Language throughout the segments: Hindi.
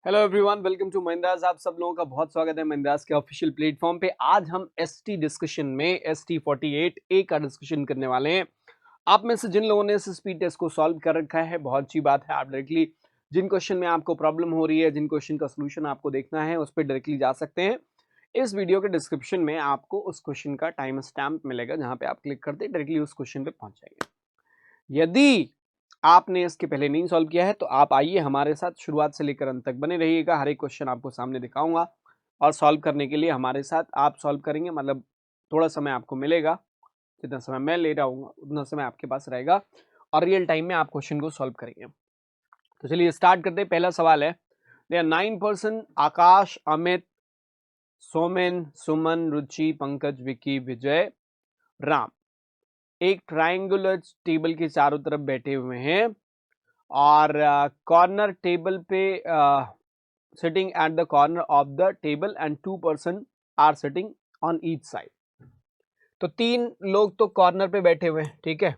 Hello everyone, welcome to Mahindra's. आप सब लोगों का बहुत स्वागत है महिंद्रास के ऑफिशियल प्लेटफॉर्म पे। आज हम एसटी डिस्कशन में एसटी 48 ए का डिस्कशन करने वाले हैं। आप में से जिन लोगों ने एसएसपी टेस्ट को सॉल्व कर रखा है, बहुत अच्छी बात है। आप डायरेक्टली जिन क्वेश्चन में आपको प्रॉब्लम हो रही है, जिन क्वेश्चन का सोल्यूशन आपको देखना है, उस पर डायरेक्टली जा सकते हैं। इस वीडियो के डिस्क्रिप्शन में आपको उस क्वेश्चन का टाइम स्टैम्प मिलेगा, जहां पे आप क्लिक करते डायरेक्टली उस क्वेश्चन पे पहुंच जाएंगे। यदि आपने इसके पहले नहीं सॉल्व किया है तो आप आइए हमारे साथ, शुरुआत से लेकर अंत तक बने रहिएगा। हर एक क्वेश्चन आपको सामने दिखाऊंगा और सॉल्व करने के लिए हमारे साथ आप सॉल्व करेंगे, मतलब थोड़ा समय आपको मिलेगा। जितना समय मैं ले रहा हूँ उतना समय आपके पास रहेगा और रियल टाइम में आप क्वेश्चन को सॉल्व करेंगे। तो चलिए स्टार्ट करते हैं। पहला सवाल है, दे आर 9 पर्सन आकाश, अमित, सोमेन, सुमन, रुचि, पंकज, विकी, विजय, राम एक ट्रायंगुलर टेबल के चारों तरफ बैठे हुए हैं और कॉर्नर टेबल पे sitting at the corner of the table and 2 person are sitting on each side. तो 3 लोग तो कॉर्नर पे बैठे हुए हैं, ठीक है,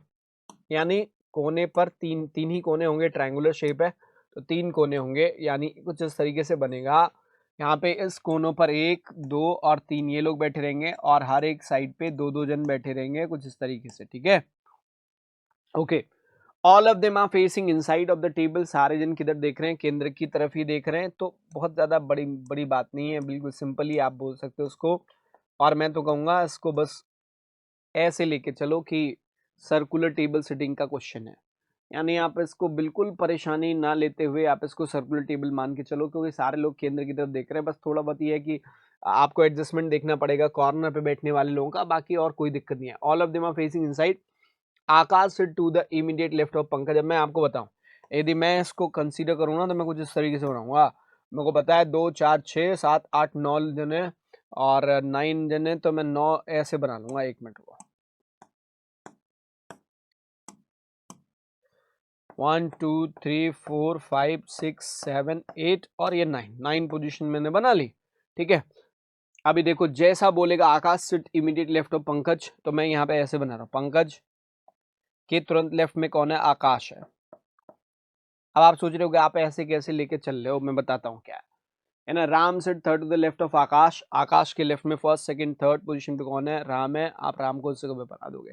यानी कोने पर तीन तीन ही कोने होंगे। ट्रायंगुलर शेप है तो 3 कोने होंगे, यानी कुछ इस तरीके से बनेगा। यहाँ पे इस कोनों पर 1, 2 और 3 ये लोग बैठे रहेंगे और हर एक साइड पे 2-2 जन बैठे रहेंगे, कुछ इस तरीके से, ठीक है। Okay, all of them are facing inside of the table. सारे जन किधर देख रहे हैं? केंद्र की तरफ ही देख रहे हैं। तो बहुत ज्यादा बड़ी बड़ी बात नहीं है, बिल्कुल सिंपल ही आप बोल सकते हो उसको। और मैं तो कहूंगा इसको बस ऐसे लेके चलो कि सर्कुलर टेबल सिटिंग का क्वेश्चन है, यानी आप इसको बिल्कुल परेशानी ना लेते हुए आप इसको सर्कुलर टेबल मान के चलो, क्योंकि सारे लोग केंद्र की तरफ देख रहे हैं। बस थोड़ा बहुत ये है कि आपको एडजस्टमेंट देखना पड़ेगा कॉर्नर पे बैठने वाले लोगों का, बाकी और कोई दिक्कत नहीं है। All of them are facing inside, Akash से to the immediate left of Pankaj. अब मैं आपको बताऊं, यदि मैं इसको कंसीडर करूँ ना तो मैं कुछ इस तरीके से बनाऊंगा। मेरे को पता है 2, 4, 6, 7, 8, 9 जने और 9 जने, तो मैं 9 ऐसे बना लूंगा। 1 मिनट को 1, 2, 3, 4, 5, 6, 7, 8 और ये 9 पोजीशन मैंने बना ली, ठीक है। अभी देखो, जैसा बोलेगा Akash sit immediate left of Pankaj, तो मैं यहाँ पे ऐसे बना रहा हूँ। पंकज के तुरंत लेफ्ट में कौन है? आकाश है। अब आप सोच रहे हो कि आप ऐसे कैसे लेके चल रहे हो, मैं बताता हूँ क्या है ना। Ram sit third to the left of Akash, Akash के लेफ्ट में फर्स्ट, सेकंड, थर्ड पोजीशन पे कौन है? राम है। आप राम को उससे कभी बना दोगे,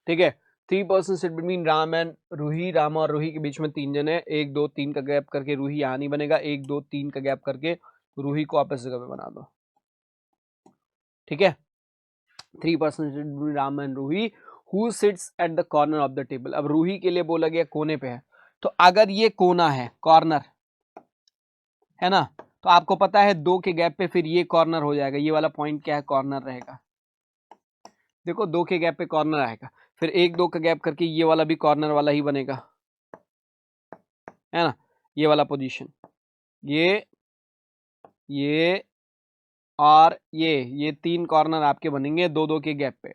ठीक है। 3 person sit between Ram and Ruhi, Ram और रूही के बीच में 3 जन है। 1, 2, 3 का गैप करके रूही यहाँ नहीं बनेगा। 1, 2, 3 का गैप करके रूही को आप इस जगह पे बना दो, ठीक है। 3 person sit between Ram and Ruhi, who sits at the corner of the table. अब रूही के लिए बोला गया कोने पे है, तो अगर ये कोना है, कॉर्नर है ना, तो आपको पता है 2 के गैप पे फिर ये कॉर्नर हो जाएगा। ये वाला पॉइंट क्या है? कॉर्नर रहेगा। देखो 2 के गैप पे कॉर्नर आएगा, फिर 1, 2 का गैप करके ये वाला भी कॉर्नर वाला ही बनेगा, है ना। ये वाला पोजीशन, ये और ये 3 कॉर्नर आपके बनेंगे 2-2 के गैप पे।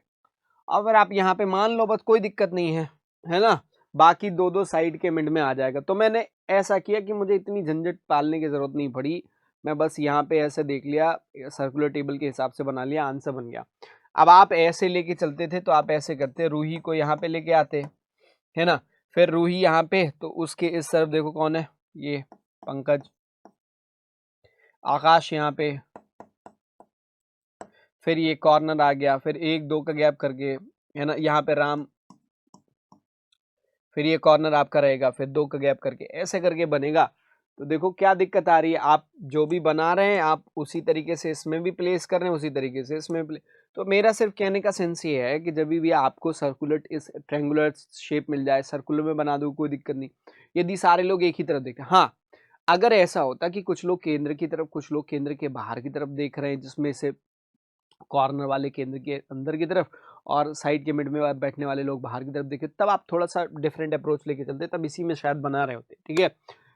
अगर आप यहाँ पे मान लो, बस कोई दिक्कत नहीं है ना, बाकी 2-2 साइड के मिड में आ जाएगा। तो मैंने ऐसा किया कि मुझे इतनी झंझट पालने की जरूरत नहीं पड़ी। मैं बस यहाँ पे ऐसे देख लिया, सर्कुलर टेबल के हिसाब से बना लिया, आंसर बन गया। अब आप ऐसे लेके चलते थे तो आप ऐसे करते, रूही को यहाँ पे लेके आते, है ना। फिर रूही यहाँ पे, तो उसके इस तरफ देखो कौन है? ये पंकज। आकाश यहाँ पे, फिर ये कॉर्नर आ गया, फिर 1, 2 का गैप करके, है ना, यहाँ पे राम, फिर ये कॉर्नर आपका रहेगा, फिर 2 का गैप करके, ऐसे करके बनेगा। तो देखो क्या दिक्कत आ रही है, आप जो भी बना रहे हैं आप उसी तरीके से इसमें भी प्लेस कर रहे हैं, उसी तरीके से इसमें तो मेरा सिर्फ कहने का सेंस ये है कि जब भी आपको सर्कुलर इस ट्रायंगुलर शेप मिल जाए, सर्कुलर में बना दो, कोई दिक्कत नहीं, यदि सारे लोग एक ही तरफ देखें। हाँ, अगर ऐसा होता कि कुछ लोग केंद्र की तरफ, कुछ लोग केंद्र के बाहर की तरफ देख रहे हैं, जिसमें से कॉर्नर वाले केंद्र के अंदर की तरफ और साइड के मिड में बैठने वाले लोग बाहर की तरफ देखे, तब आप थोड़ा सा डिफरेंट अप्रोच लेके चलते, तब इसी में शायद बना रहे होते, ठीक है।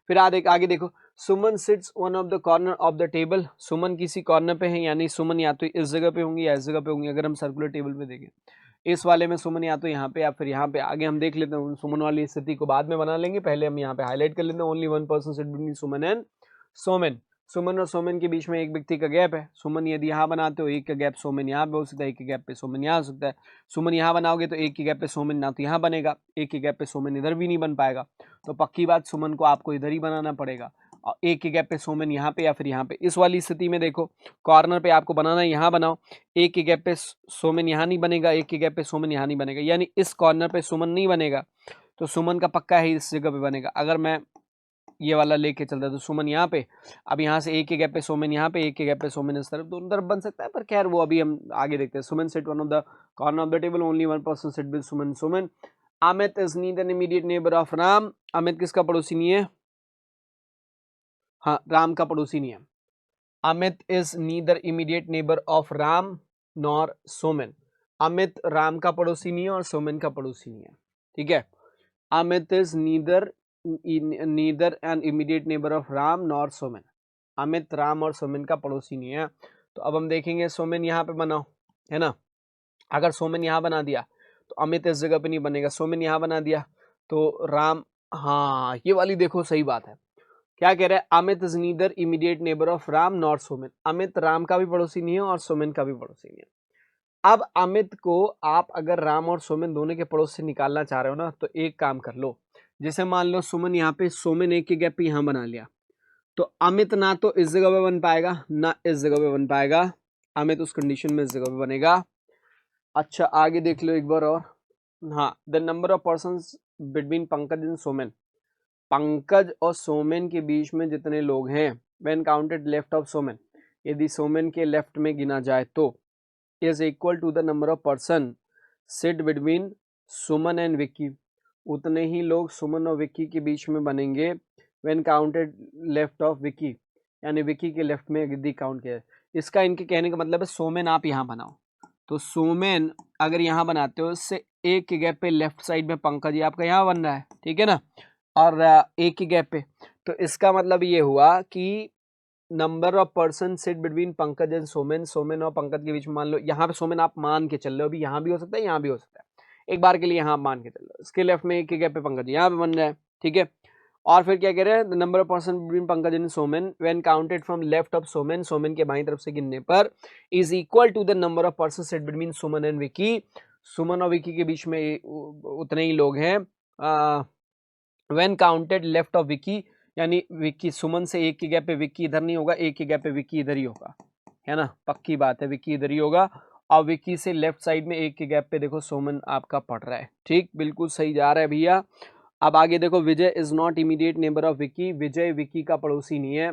फिर आगे देखो, Suman sits one of the corner of the table. Suman किसी कॉर्नर पे है, यानी सुमन या तो इस जगह पे होंगी या इस जगह पे होंगी। अगर हम सर्कुलर टेबल पे देखें, इस वाले में सुमन या तो यहाँ पे या फिर यहाँ पे। आगे हम देख लेते हैं, सुमन वाली स्थिति को बाद में बना लेंगे, पहले हम यहाँ पे हाईलाइट कर लेते हैं। Only 1 person sit between Suman and Somen. Suman और सोमेन के बीच में एक व्यक्ति का गैप है। सुमन यदि यहाँ बनाते हो, एक का गैप सोमेन यहाँ पे हो सकता है, एक के गैप पे सोमेन यहाँ हो सकता है। सुमन यहाँ बनाओगे तो एक के गैप पे सोमेन ना तो यहाँ बनेगा, एक के गैप पे सोमेन इधर भी नहीं बन पाएगा। तो पक्की बात, सुमन को आपको इधर ही बनाना पड़ेगा। एक के गैप पे सोमेन यहाँ पे या फिर यहाँ पे। इस वाली स्थिति में देखो कॉर्नर पे आपको बनाना है, यहाँ बनाओ, एक के गैप पे सोमेन यहाँ नहीं बनेगा, एक के गैप पे सोमेन यहाँ नहीं बनेगा, यानी इस कॉर्नर पे सुमन नहीं बनेगा, तो सुमन का पक्का है इस जगह पे बनेगा। अगर मैं ये वाला लेके चलता है तो सुमन यहाँ पे, अब यहाँ से एक के गैप पे सोमेन यहाँ पे, एक के गैप पे सोमेन इस तरफ, दोनों तरफ बन सकता है, पर खैर वो अभी हम आगे देखते हैं। Suman set one of the corner of the table, only one person set with Suman Suman. Amit is neither immediate neighbour of Ram. Amit किसका पड़ोसी नहीं है? हाँ, राम का पड़ोसी नहीं है। Amit is neither immediate neighbour of Ram nor Somen. Amit Ram का पड़ोसी नहीं है और सोमेन का पड़ोसी नहीं है, ठीक है। Amit is neither an immediate neighbour of Ram nor Somen. Amit Ram और सोमेन का पड़ोसी नहीं है। तो अब हम देखेंगे सोमेन यहाँ पे बनाओ, है ना। अगर सोमेन यहाँ बना दिया तो अमित इस जगह पे नहीं बनेगा, सोमेन यहाँ बना दिया तो राम, हाँ ये वाली देखो सही बात है। क्या कह रहा है? Amit is neither immediate neighbour of Ram nor Somen. Amit Ram का भी पड़ोसी नहीं है और सोमेन का भी पड़ोसी नहीं है। अब अमित को आप अगर राम और सोमेन दोनों के पड़ोस से निकालना चाह रहे हो ना, तो एक काम कर लो, जैसे मान लो सुमन यहाँ पे, सोमेन एक के गैप पे यहाँ बना लिया, तो अमित ना तो इस जगह पे बन पाएगा ना इस जगह पे बन पाएगा। अमित उस कंडीशन में इस जगह पे बनेगा। अच्छा आगे देख लो एक बार और। हाँ, the number of persons between Pankaj and Somen. Pankaj और सोमेन के बीच में जितने लोग हैं, when counted left of Somen, यदि सोमेन के लेफ्ट में गिना जाए तो, is equal to the number of person sit between Suman and Vicky. उतने ही लोग सुमन और विक्की के बीच में बनेंगे when counted left of Vicky, यानी विक्की के लेफ्ट में यदि काउंट किया है। इसका इनके कहने का मतलब है सोमेन आप यहाँ बनाओ, तो सोमेन अगर यहाँ बनाते हो, इससे एक के गैप पे लेफ्ट साइड में पंकज जी आपका यहाँ बन रहा है, ठीक है ना, और एक के गैप पे, तो इसका मतलब ये हुआ कि number of person sit between Pankaj and Somen, Somen और पंकज के बीच में, मान लो यहाँ पे सोमेन आप मान के चल रहे हो, अभी यहाँ भी हो सकता है यहाँ भी हो सकता है, एक बार के लिए यहाँ मान के चल रहे हो, इसके लेफ्ट में एक के गैप पे पंकज यहाँ पे बन रहा है, ठीक है। और फिर क्या कह रहे हैं? The number of person between Pankaj and Somen when counted from left of Somen, Somen के बाईं तरफ से गिनने पर, is equal to the number of person sit between Suman and Vicky. Suman और विकी के बीच में उतने ही लोग हैं when counted left of Vicky, यानी विक्की, सुमन से एक के गैप पे विक्की इधर नहीं होगा, एक के गैप पे विक्की इधर ही होगा, है ना, पक्की बात है, विक्की इधर ही होगा। और विक्की से लेफ्ट साइड में एक के गैप पे देखो सोमन आपका पढ़ रहा है, ठीक, बिल्कुल सही जा रहा है भैया। अब आगे देखो, Vijay is not immediate neighbour of Vicky. Vijay Vicky का पड़ोसी नहीं है,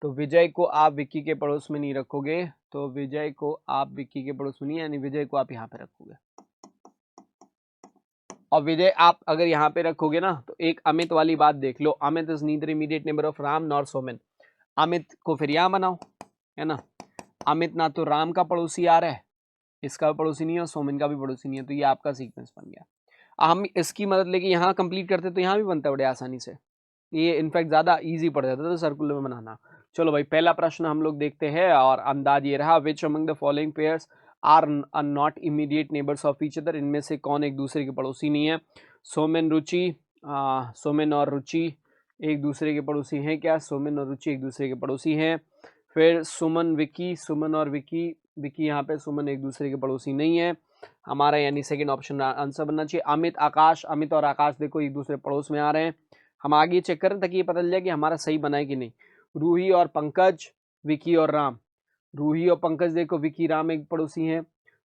तो विजय को आप विक्की के पड़ोस में नहीं रखोगे, तो विजय को आप विक्की के पड़ोस में नहीं, यानी विजय को आप यहाँ पे रखोगे। और विजय आप अगर यहाँ पे रखोगे ना, तो एक अमित वाली बात देख लो, Amit is neither immediate neighbour of Ram nor Somen. Amit को फिर यहाँ बनाओ, है ना, अमित ना तो राम का पड़ोसी आ रहा है, इसका पड़ोसी नहीं है, और सोमेन का भी पड़ोसी नहीं है, तो ये आपका सीक्वेंस बन गया। हम इसकी मदद लेके यहाँ कंप्लीट करते तो यहाँ भी बनता है बड़े आसानी से, ये इनफैक्ट ज्यादा इजी पड़ जाता था सर्कुलर में बनाना। चलो भाई, पहला प्रश्न हम लोग देखते हैं, और अंदाज ये रहा, which among the following pairs are not immediate neighbours of each other. इनमें से कौन एक दूसरे के पड़ोसी नहीं है? सोमेन रुचि, सोमेन और रुचि एक दूसरे के पड़ोसी हैं क्या? सोमेन और रुचि एक दूसरे के पड़ोसी हैं। फिर सुमन विकी, सुमन और विकी, विकी यहाँ पे, सुमन एक दूसरे के पड़ोसी नहीं है हमारा, यानी सेकंड ऑप्शन आंसर बनना चाहिए। अमित आकाश, अमित और आकाश देखो एक दूसरे पड़ोस में आ रहे हैं, हम आगे चेक करें ताकि ये पता चल जाए कि हमारा सही बना है कि नहीं। रूही और पंकज, विकी और राम, रूही और पंकज देखो, विकी राम एक पड़ोसी हैं,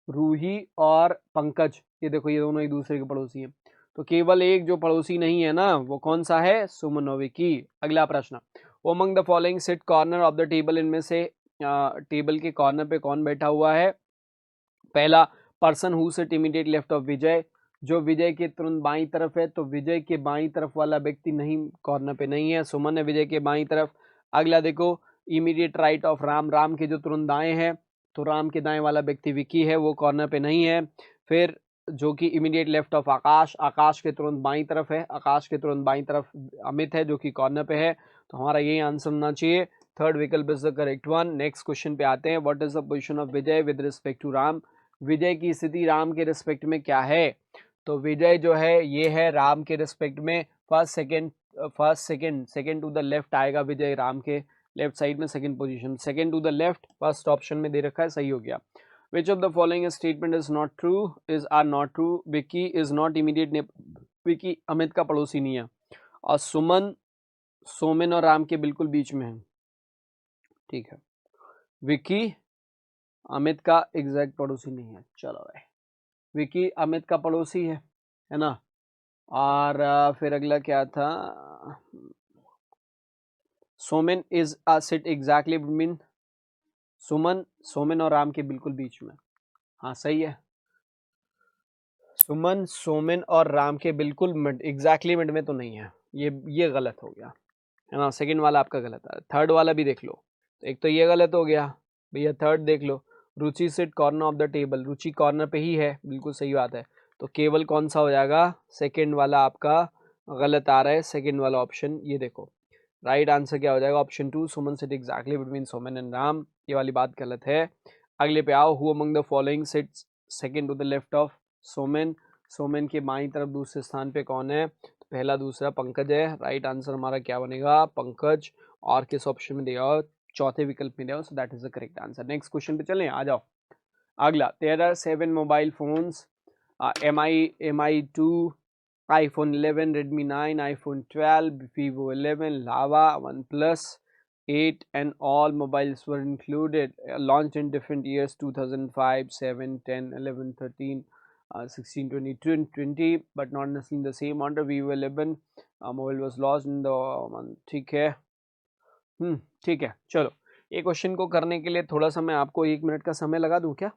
रूही और पंकज ये देखो ये दोनों एक दूसरे के पड़ोसी हैं, तो केवल एक जो पड़ोसी नहीं है ना, वो कौन सा है? सुमन और विकी। अगला प्रश्न, among the following sit corner of the table, इनमें से टेबल के कॉर्नर पे कौन बैठा हुआ है? पहला, person who sit immediate left of Vijay, जो विजय के तुरंत बाईं तरफ है, तो विजय के बाईं तरफ वाला व्यक्ति नहीं, कॉर्नर पे नहीं है, सुमन है विजय के बाईं तरफ। अगला देखो, immediate right of Ram, Ram के जो तुरंत दाएं है, तो राम के दाएं वाला व्यक्ति विकी है, वो कॉर्नर पे नहीं है। फिर जो कि immediate left of Akash, Akash के तुरंत बाईं तरफ है, आकाश के तुरंत बाईं तरफ अमित है जो कि कॉर्नर पे है, तो हमारा यही आंसर होना चाहिए, थर्ड विकल्प is the correct one. Next question पे आते हैं, what is the position of Vijay with respect to Ram. Vijay की स्थिति राम के रिस्पेक्ट में क्या है? तो विजय जो है ये है राम के रिस्पेक्ट में first second to the left आएगा, विजय राम के लेफ्ट साइड में second position, second to the left first option में दे रखा है, सही हो गया। Which of the following statement is not true, is are not true. Vicky is not immediate, Vicky Amit का पड़ोसी नहीं है, और सुमन सोमेन और राम के बिल्कुल बीच में है। ठीक है, विकी अमित का एग्जैक्ट पड़ोसी नहीं है। चलो भाई, विकी अमित का पड़ोसी है ना। और फिर अगला क्या था, Somen is a sit exactly between, Suman Somen और राम के बिल्कुल बीच में। हाँ सही है, सुमन सोमेन और राम के बिल्कुल मिड, एग्जैक्टली मिड में तो नहीं है, ये गलत हो गया है ना। सेकंड वाला आपका गलत है। थर्ड वाला भी देख लो, तो एक तो ये गलत हो गया भैया। थर्ड देख लो, Ruchi sit corner of the table, Ruchi corner पे ही है, बिल्कुल सही बात है। तो केवल कौन सा हो जाएगा, सेकंड वाला आपका गलत आ रहा है, सेकंड वाला ऑप्शन। ये देखो राइट आंसर क्या हो जाएगा, option 2, Suman sit exactly between Somen and Ram. ये वाली बात गलत है। अगले पे आओ, who among the following sits second to the left of Somen, Somen के बाईं तरफ दूसरे स्थान पे कौन है, तो पहला दूसरा पंकज है। राइट आंसर हमारा क्या बनेगा, पंकज। और किस ऑप्शन में दिया हो, चौथे विकल्प में दिया हो, so that is the correct answer. Next question पे चलें, आ जाओ। अगला, there are 7 mobile phones, MI2, iPhone 11, Redmi 9, iPhone 12, Vivo 11, Lava, OnePlus 8, and all mobiles were included, launched in different years, 2005, 7, 10, 11, 13, 16, 22, and 20, but not necessarily in the same order. Vivo 11 mobile was launched in the ठीक है। ठीक है, चलो ये क्वेश्चन को करने के लिए थोड़ा सा मैं आपको 1 मिनट का समय लगा दूं, क्या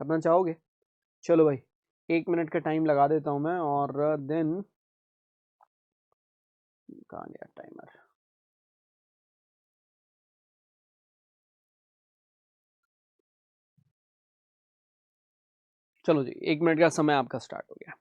करना चाहोगे? चलो भाई, 1 मिनट का टाइम लगा देता हूं मैं, और देन कहाँ गया टाइमर। चलो जी, 1 मिनट का समय आपका स्टार्ट हो गया।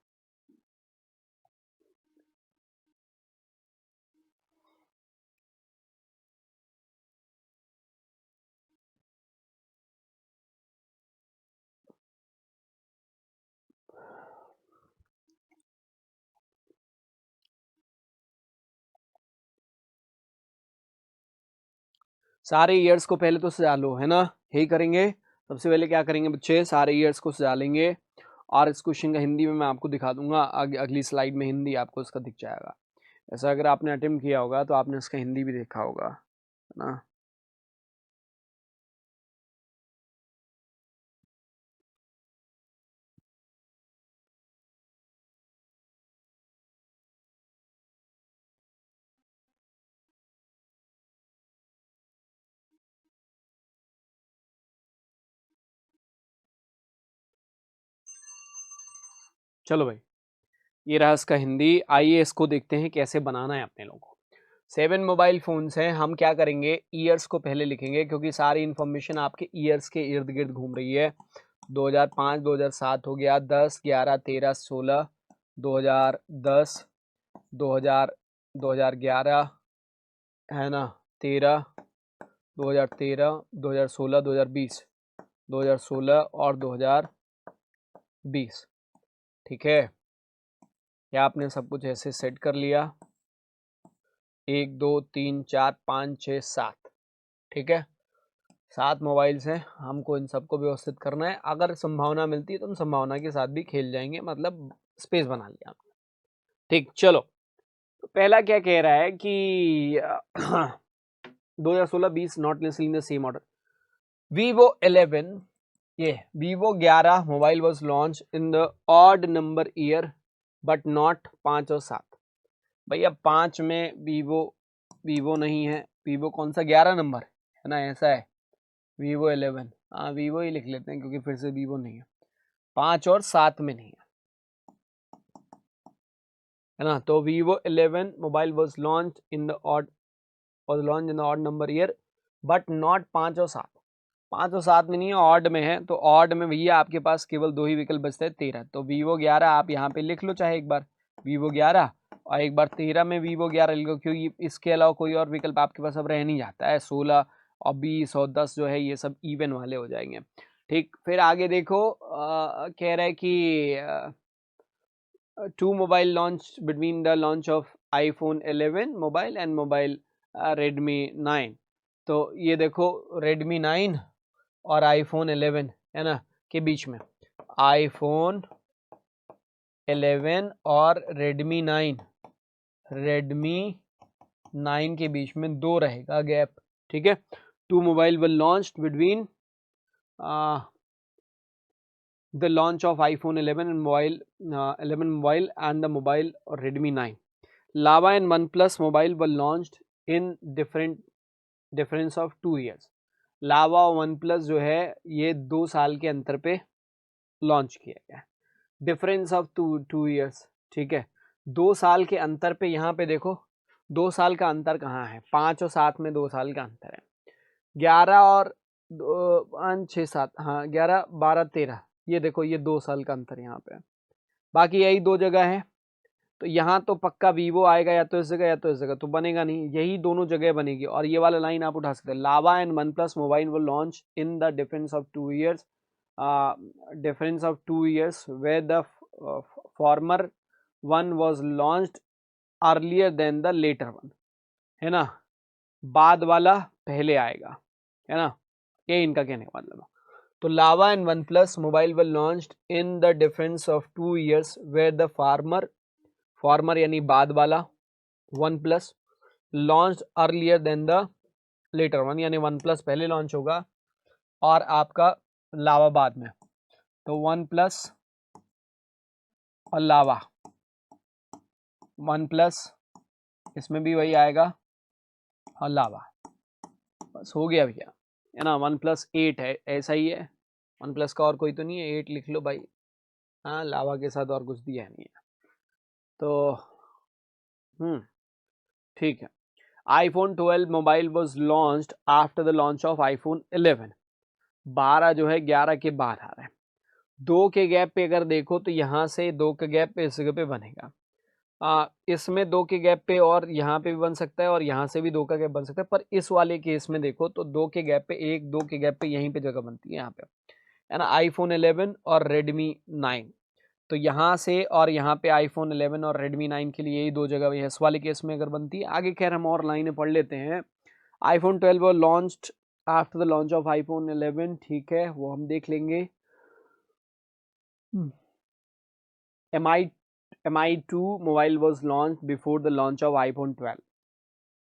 सारे ईयर्स को पहले तो सजा लो, है ना, यही करेंगे। सबसे पहले क्या करेंगे बच्चे, सारे ईयर्स को सजा लेंगे, और इस क्वेश्चन का हिंदी में मैं आपको दिखा दूंगा। अगली स्लाइड में हिंदी आपको इसका दिख जाएगा। ऐसा अगर आपने अटेम्प्ट किया होगा तो आपने इसका हिंदी भी देखा होगा, है ना। चलो भाई, ये रहा इसका हिंदी। आइए इसको देखते हैं कैसे बनाना है अपने लोगों को। 7 मोबाइल फोन्स हैं, हम क्या करेंगे, ईयर्स को पहले लिखेंगे, क्योंकि सारी इन्फॉर्मेशन आपके ईयर्स के इर्द गिर्द घूम रही है। 2005, 2007 हो गया, 10, 11, 13, 16, 2010, 2000, 2011, है ना, 13, 2013, 2016, 2020, 2016 और 2020। ठीक है, या आपने सब कुछ ऐसे सेट कर लिया, 1, 2, 3, 4, 5, 6, 7। ठीक है, 7 मोबाइल्स हैं, हमको इन सबको व्यवस्थित करना है। अगर संभावना मिलती है तो हम संभावना के साथ भी खेल जाएंगे, मतलब स्पेस बना लिया। ठीक, चलो, तो पहला क्या कह रहा है कि 2016-20 not necessarily in the same order. Vivo 11, ये Vivo 11 mobile was launch in the odd number year, but not 5 और 7। भैया 5 में वीवो नहीं है, वीवो कौन सा 11 नंबर है ना, ऐसा है Vivo 11। हाँ, वीवो ही लिख लेते हैं, क्योंकि फिर से वीवो नहीं है, 5 और 7 में नहीं है ना। तो Vivo 11 mobile was launch in the odd number year, but not 5 और 7। 5 और 7 में नहीं है, ऑड में है। तो ऑड में भैया आपके पास केवल 2 ही विकल्प बचते हैं, 13। तो Vivo 11 आप यहाँ पे लिख लो, चाहे एक बार Vivo 11 और एक बार 13 में Vivo 11 लिख लो, क्योंकि इसके अलावा कोई और विकल्प आपके पास अब रह नहीं जाता है। 16 और 20 और 10 जो है, ये सब इवन वाले हो जाएंगे। ठीक, फिर आगे देखो, कह रहा है कि 2 mobile launched between the launch of iPhone 11 mobile and mobile Redmi 9। तो ये देखो, Redmi 9 और iPhone 11 है ना के बीच में, iPhone 11 और Redmi 9, Redmi 9 के बीच में 2 रहेगा गैप, ठीक है। 2 mobile were launched between the launch of iPhone 11 and mobile 11 mobile and the mobile Redmi 9. Lava and OnePlus mobile were launched in difference of 2 years. लावा और वन प्लस जो है ये 2 साल के अंतर पे लॉन्च किया गया, डिफरेंस ऑफ 2 ईयर्स, ठीक है। 2 साल के अंतर पे, यहाँ पे देखो 2 साल का अंतर कहाँ है, 5 और 7 में 2 साल का अंतर है, 11 और 5 6 7, हाँ 11 12 13, ये देखो ये 2 साल का अंतर यहाँ पे है। बाकी यही 2 जगह है, तो यहाँ तो पक्का वीवो आएगा या तो इस जगह या तो इस जगह, तो बनेगा नहीं, यही दोनों जगह बनेगी। और ये वाला लाइन आप उठा सकते हैं, Lava and OnePlus mobile वो launch in the difference of 2 years, difference of 2 years where the former one was launched earlier than the latter one, है ना, बाद वाला पहले आएगा, है ना, ये इनका कहने का मतलब है। तो Lava and OnePlus mobile were launched in the difference of 2 years where the former यानी बाद वाला, OnePlus launch earlier than the latter one, यानी वन प्लस पहले लॉन्च होगा और आपका लावा बाद में। तो वन प्लस और लावा, वन प्लस इसमें भी वही आएगा और लावा, बस हो गया भैया, है ना। वन प्लस 8 है, ऐसा ही है, वन प्लस का और कोई तो नहीं है, 8 लिख लो भाई, हाँ लावा के साथ और कुछ दिया नहीं है, तो ठीक है। iPhone 12 mobile was launched after the launch of iPhone 11, 12 जो है 11 के बाद आ रहा है, 2 के गैप पे अगर देखो तो यहाँ से 2 के गैप पे इस जगह पे बनेगा, इसमें 2 के गैप पे और यहाँ पे भी बन सकता है और यहाँ से भी 2 का गैप बन सकता है, पर इस वाले केस में देखो तो 2 के गैप पे 1, 2 के गैप पे यहीं पे जगह बनती है, यहाँ पे, है ना, iPhone 11 और Redmi 9, तो यहाँ से और यहाँ पे iPhone 11 और Redmi 9 के लिए यही 2 जगह है, इस वाले केस में अगर बनती है। आगे खैर हम और लाइनें पढ़ लेते हैं। iPhone 12 वो launched after the launch of iPhone 11, ठीक है, वो हम देख लेंगे। MI2 mobile was launch before the launch of iPhone 12,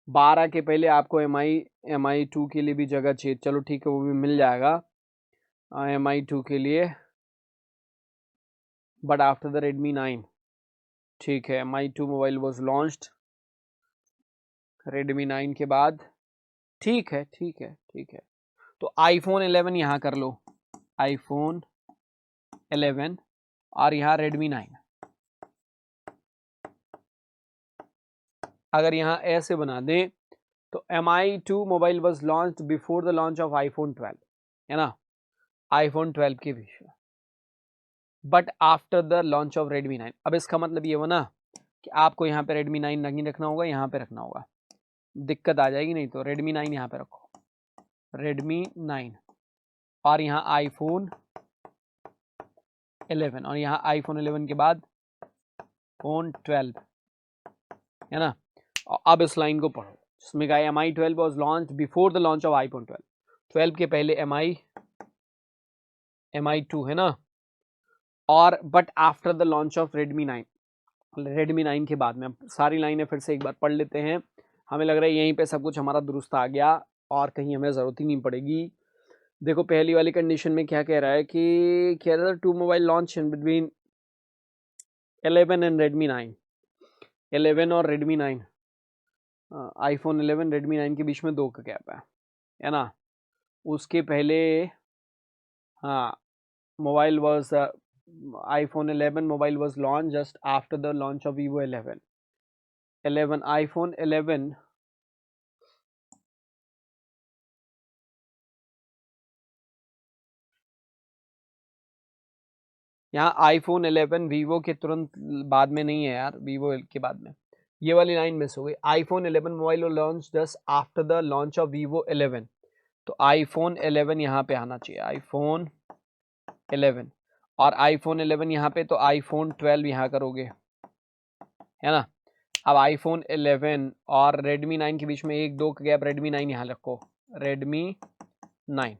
12 के पहले आपको MI2 के लिए भी जगह चाहिए, चलो ठीक है वो भी मिल जाएगा MI2 के लिए, बट आफ्टर द Redmi 9, ठीक है। MI2 mobile was launched Redmi 9 के बाद, ठीक है ठीक है ठीक है। तो iPhone 11 यहाँ कर लो, iPhone 11 और यहाँ Redmi 9, अगर यहाँ ऐसे बना दें तो MI2 mobile was launched before the launch of iPhone 12, है ना, iPhone 12 के बीच में, but after the launch of Redmi 9। अब इसका मतलब ये बना कि आपको यहाँ पे Redmi 9 नहीं रखना होगा, यहाँ पे रखना होगा, दिक्कत आ जाएगी, नहीं तो Redmi 9 यहाँ पे रखो, Redmi 9 और यहाँ iPhone 11 और यहाँ iPhone 11 के बाद iPhone 12, है ना। और अब इस लाइन को पढ़ो जिसमें कहा MI12 was launched before the launch of iPhone 12, 12 के पहले MI2, है ना, और but after the launch of Redmi 9, Redmi 9 के बाद में। सारी लाइनें फिर से एक बार पढ़ लेते हैं, हमें लग रहा है यहीं पे सब कुछ हमारा दुरुस्त आ गया और कहीं हमें ज़रूरत ही नहीं पड़ेगी। देखो पहली वाली कंडीशन में क्या कह रहा है कि कह रहा था 2 mobile launch in between 11 and Redmi 9, 11 और Redmi 9, iPhone 11 Redmi 9 के बीच में 2 का गैप है ना। उसके पहले हाँ mobile was iPhone 11 mobile was launch just after the launch of Vivo 11, iPhone 11 यहाँ iPhone 11 Vivo के तुरंत बाद में नहीं है यार, Vivo के बाद में, ये वाली लाइन मिस हो गई। iPhone 11 mobile launch just after the launch of Vivo 11, तो iPhone 11 यहाँ पे आना चाहिए, iPhone 11 और iPhone 11 यहाँ पे, तो iPhone 12 यहाँ करोगे, है ना। अब iPhone 11 और Redmi 9 के बीच में 1-2 का गैप, Redmi 9 यहाँ रखो, Redmi 9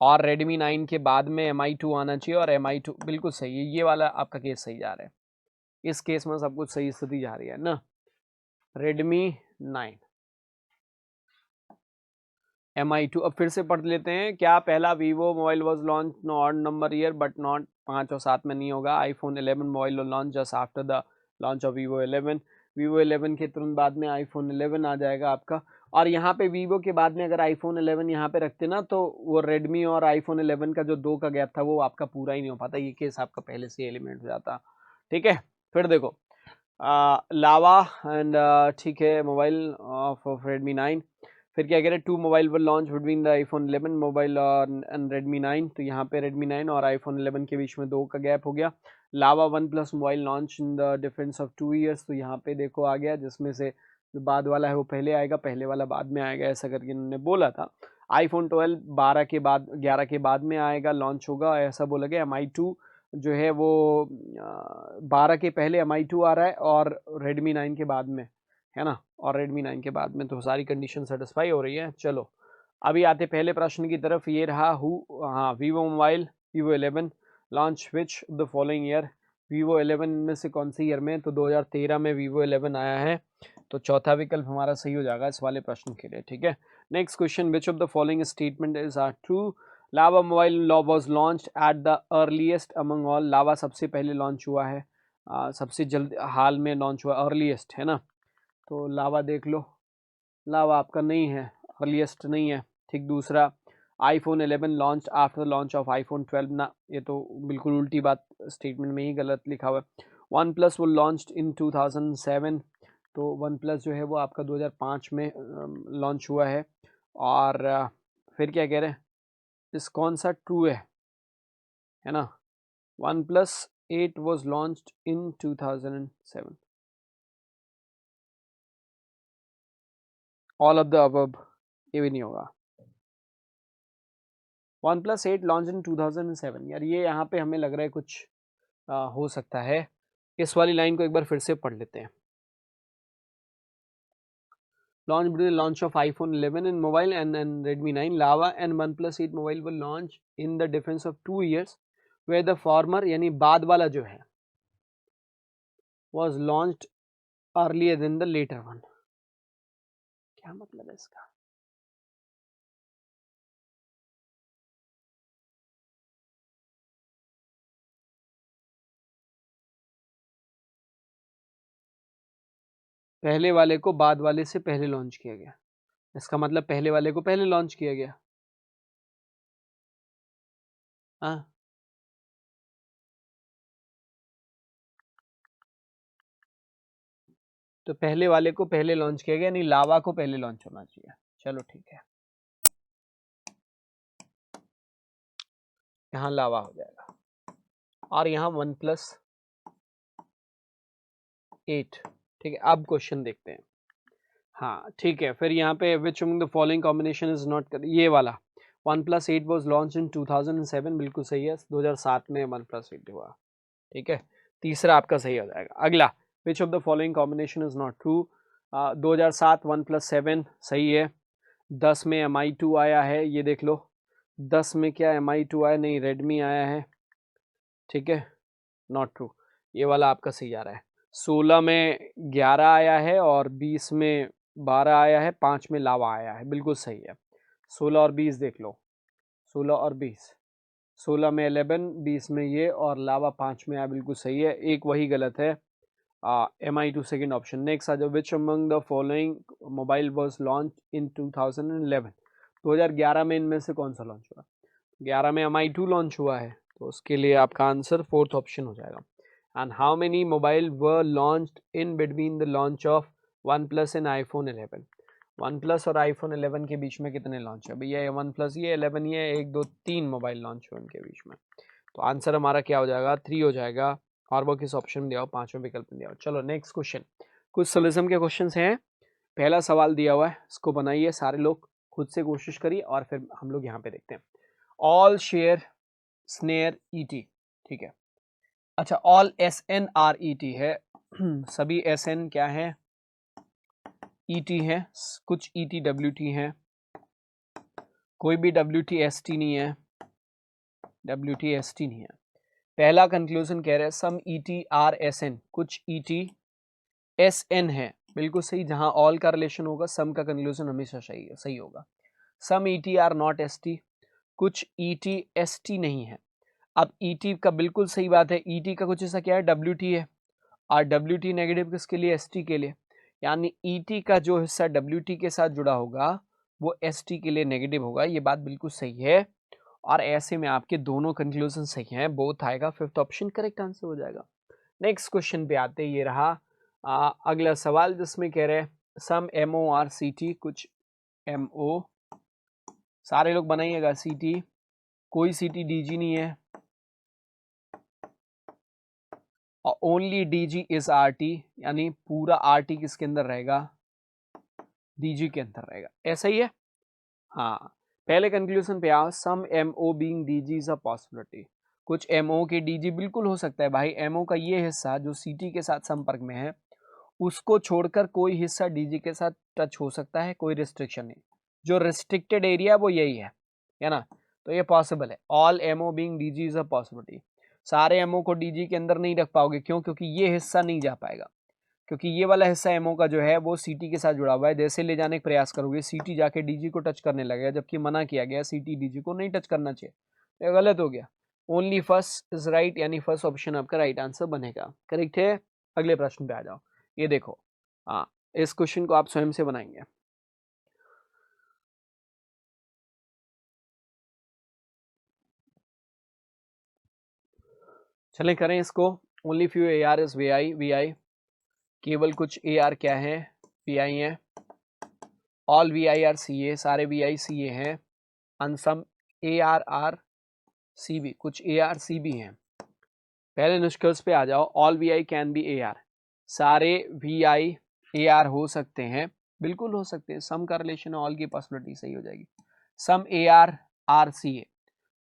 और Redmi 9 के बाद में MI2 आना चाहिए और MI2 बिल्कुल सही है, ये वाला आपका केस सही जा रहा है, इस केस में सब कुछ सही स्थिति जा रही है ना। Redmi 9 MI2 अब फिर से पढ़ लेते हैं। क्या पहला Vivo mobile was launch odd number year but not 5 और 7 में नहीं होगा। iPhone 11 mobile launch just after the launch of Vivo 11। Vivo 11 के तुरंत बाद में iPhone 11 आ जाएगा आपका। और यहाँ पे वीवो के बाद में अगर iPhone 11 यहाँ पे रखते ना तो वो रेडमी और iPhone 11 का जो 2 का गैप था वो आपका पूरा ही नहीं हो पाता। ये केस आपका पहले से एलिमिनेट हो जाता। ठीक है, फिर देखो लावा एंड ठीक है मोबाइल ऑफ रेडमी 9। फिर क्या कह रहे हैं, 2 mobile were launch between the iPhone 11 mobile and Redmi 9। तो यहाँ पे रेडमी 9 और iPhone 11 के बीच में 2 का गैप हो गया। लावा 1 plus mobile launch in the difference of 2 years. तो यहाँ पे देखो आ गया, जिसमें से जो बाद वाला है वो पहले आएगा, पहले वाला बाद में आएगा, ऐसा करके इन्होंने बोला था। iPhone 12 12 के बाद 11 के बाद में आएगा, लॉन्च होगा, ऐसा बोला गया। MI2 जो है वो 12 के पहले MI2 आ रहा है और रेडमी 9 के बाद में, है ना, और रेडमी 9 के बाद में। तो सारी कंडीशन सेटिस्फाई हो रही है। चलो अभी आते पहले प्रश्न की तरफ। ये रहा हाँ, Vivo mobile Vivo 11 launch which the following year. Vivo 11 में से कौन सी ईयर में, तो 2013 में वीवो 11 आया है। तो चौथा विकल्प हमारा सही हो जाएगा इस वाले प्रश्न के लिए। ठीक है, next question, which of the following statement is are true. Lava mobile was launch at the earliest among all. Lava सबसे पहले लॉन्च हुआ है, सबसे जल्द हाल में लॉन्च हुआ, अर्लीस्ट है ना। तो लावा देख लो, लावा आपका नहीं है, अर्लीस्ट नहीं है। ठीक, दूसरा iPhone 11 launch after launch of iPhone 12 ना, ये तो बिल्कुल उल्टी बात, स्टेटमेंट में ही गलत लिखा हुआ है। वन प्लस वो लॉन्च इन 2007। तो वन प्लस जो है वो आपका 2005 में लॉन्च हुआ है। और फिर क्या कह रहे हैं, इस कौन सा ट्रू है ना। One plus 8 was launched in 2007। All of the above, ये भी नहीं होगा। वन प्लस 8 लॉन्च इन 2007 यार, ये यहाँ पे हमें लग रहा है कुछ हो सकता है। इस वाली लाइन को एक बार फिर से पढ़ लेते हैं। Launch with the launch of iPhone 11 in mobile and Redmi 9, Lava and OnePlus 8 mobile will launch in the difference of 2 years, where the former यानी बाद वाला जो है was launched earlier than the later one। क्या मतलब है इसका? पहले वाले को बाद वाले से पहले लॉन्च किया गया, इसका मतलब पहले वाले को पहले लॉन्च किया गया। हाँ, तो पहले वाले को पहले लॉन्च किया गया, नहीं लावा को पहले लॉन्च होना चाहिए। चलो ठीक है, यहाँ लावा हो जाएगा और यहाँ वन प्लस 8। ठीक है, अब क्वेश्चन देखते हैं। हाँ ठीक है, फिर यहाँ पे विच among the following combination is not, ये वाला one plus 8 was launch in 2007, बिल्कुल सही है, 2007 में वन प्लस 8 हुआ। ठीक है, तीसरा आपका सही हो जाएगा। अगला, विच of the following combination is not true. 2007 one plus 7 सही है। 10 में MI2 आया है, ये देख लो। 10 में क्या MI2 आया, नहीं रेडमी आया है। ठीक है, नॉट ट्रू, ये वाला आपका सही आ रहा है। 16 में 11 आया है और 20 में 12 आया है, 5 में लावा आया है, बिल्कुल सही है। 16 और 20 देख लो, 16 और 20, 16 में 11, 20 में ये और लावा 5 में आया, बिल्कुल सही है। एक वही गलत है, MI2 सेकेंड ऑप्शन। नेक्स्ट आ जाओ, विच among the following mobile was launch in 2011। 2011 में इनमें से कौन सा लॉन्च हुआ, 11 में MI2 लॉन्च हुआ है, तो उसके लिए आपका आंसर फोर्थ ऑप्शन हो जाएगा। And how many mobile were launched in between the launch of one plus and iPhone 11। One plus और iPhone 11 के बीच में कितने लॉन्च है भैया, ये वन प्लस ये 11, ये 1 2 3 मोबाइल लॉन्च हुए उनके बीच में। तो आंसर हमारा क्या हो जाएगा, 3 हो जाएगा। और वो किस ऑप्शन में दिया हो, पांचवें विकल्प में दिया हो। चलो नेक्स्ट क्वेश्चन, कुछ सोल्यूशन के क्वेश्चन हैं। पहला सवाल दिया हुआ है, इसको बनाइए सारे लोग, खुद से कोशिश करिए और फिर हम लोग यहाँ पे देखते हैं। ऑल शेयर स्नेयर ईटी, ठीक है। अच्छा, ऑल SNRET है, सभी SN क्या है, ET है, कुछ ETWT है, कोई भी WTST नहीं है, WTST नहीं है। पहला कंक्लूजन कह रहे हैं सम ETRSN, कुछ ETSN है, बिल्कुल सही। जहां ऑल का रिलेशन होगा सम का कंक्लूजन हमेशा सही होगा। सम ईटी आर नॉट एसटी, कुछ ईटी एसटी नहीं है। अब ईटी का बिल्कुल सही बात है, ईटी का कुछ ऐसा क्या है, डब्ल्यूटी है, और डब्ल्यूटी नेगेटिव किसके लिए, एसटी के लिए, यानी ईटी का जो हिस्सा डब्ल्यूटी के साथ जुड़ा होगा वो एसटी के लिए नेगेटिव होगा। ये बात बिल्कुल सही है, और ऐसे में आपके दोनों कंक्लूजन सही हैं, बोथ आएगा, फिफ्थ ऑप्शन करेक्ट आंसर हो जाएगा। नेक्स्ट क्वेश्चन पे आते, ये रहा अगला सवाल, जिसमें कह रहे हैं सम एमओ आर सी टी, कुछ एमओ, सारे लोग बनाइएगा सी टी, कोई सी टी डीजी नहीं है, और only DG is R T, यानी पूरा आर टी किसके अंदर रहेगा, डीजी के अंदर रहेगा, ऐसा ही है। हाँ, पहले कंक्लूजन पे आओ, some MO being DG is a possibility, कुछ एमओ के डीजी बिल्कुल हो सकता है भाई। एमओ का ये हिस्सा जो सीटी के साथ संपर्क में है, उसको छोड़कर कोई हिस्सा डीजी के साथ टच हो सकता है, कोई रिस्ट्रिक्शन नहीं। जो रिस्ट्रिक्टेड एरिया वो यही है ना, तो ये पॉसिबल है। All MO being DG is a possibility, सारे एमओ को डीजी के अंदर नहीं रख पाओगे, क्यों, क्योंकि ये हिस्सा नहीं जा पाएगा, क्योंकि ये वाला हिस्सा एमओ का जो है वो सीटी के साथ जुड़ा हुआ है। जैसे ले जाने का प्रयास करोगे, सीटी जाके डीजी को टच करने लगेगा, जबकि मना किया गया सीटी डीजी को नहीं टच करना चाहिए, ये गलत हो गया। ओनली फर्स्ट इज राइट, यानी फर्स्ट ऑप्शन आपका राइट आंसर बनेगा, करेक्ट है। अगले प्रश्न पे आ जाओ, ये देखो, हाँ, इस क्वेश्चन को आप स्वयं से बनाएंगे। चले करें इसको, only few A R is V I, केवल कुछ ए आर क्या है, वी आई है, all V I are C A, सारे वी आई सी ए हैं, and some A R are C B, कुछ ए आर सी बी हैं। पहले निष्कर्ष पे आ जाओ, all V I can be A R, सारे वी आई ए आर हो सकते हैं, बिल्कुल हो सकते हैं, सम का रिलेशन ऑल की पॉसिबिलिटी सही हो जाएगी। सम ए आर आर सी ए,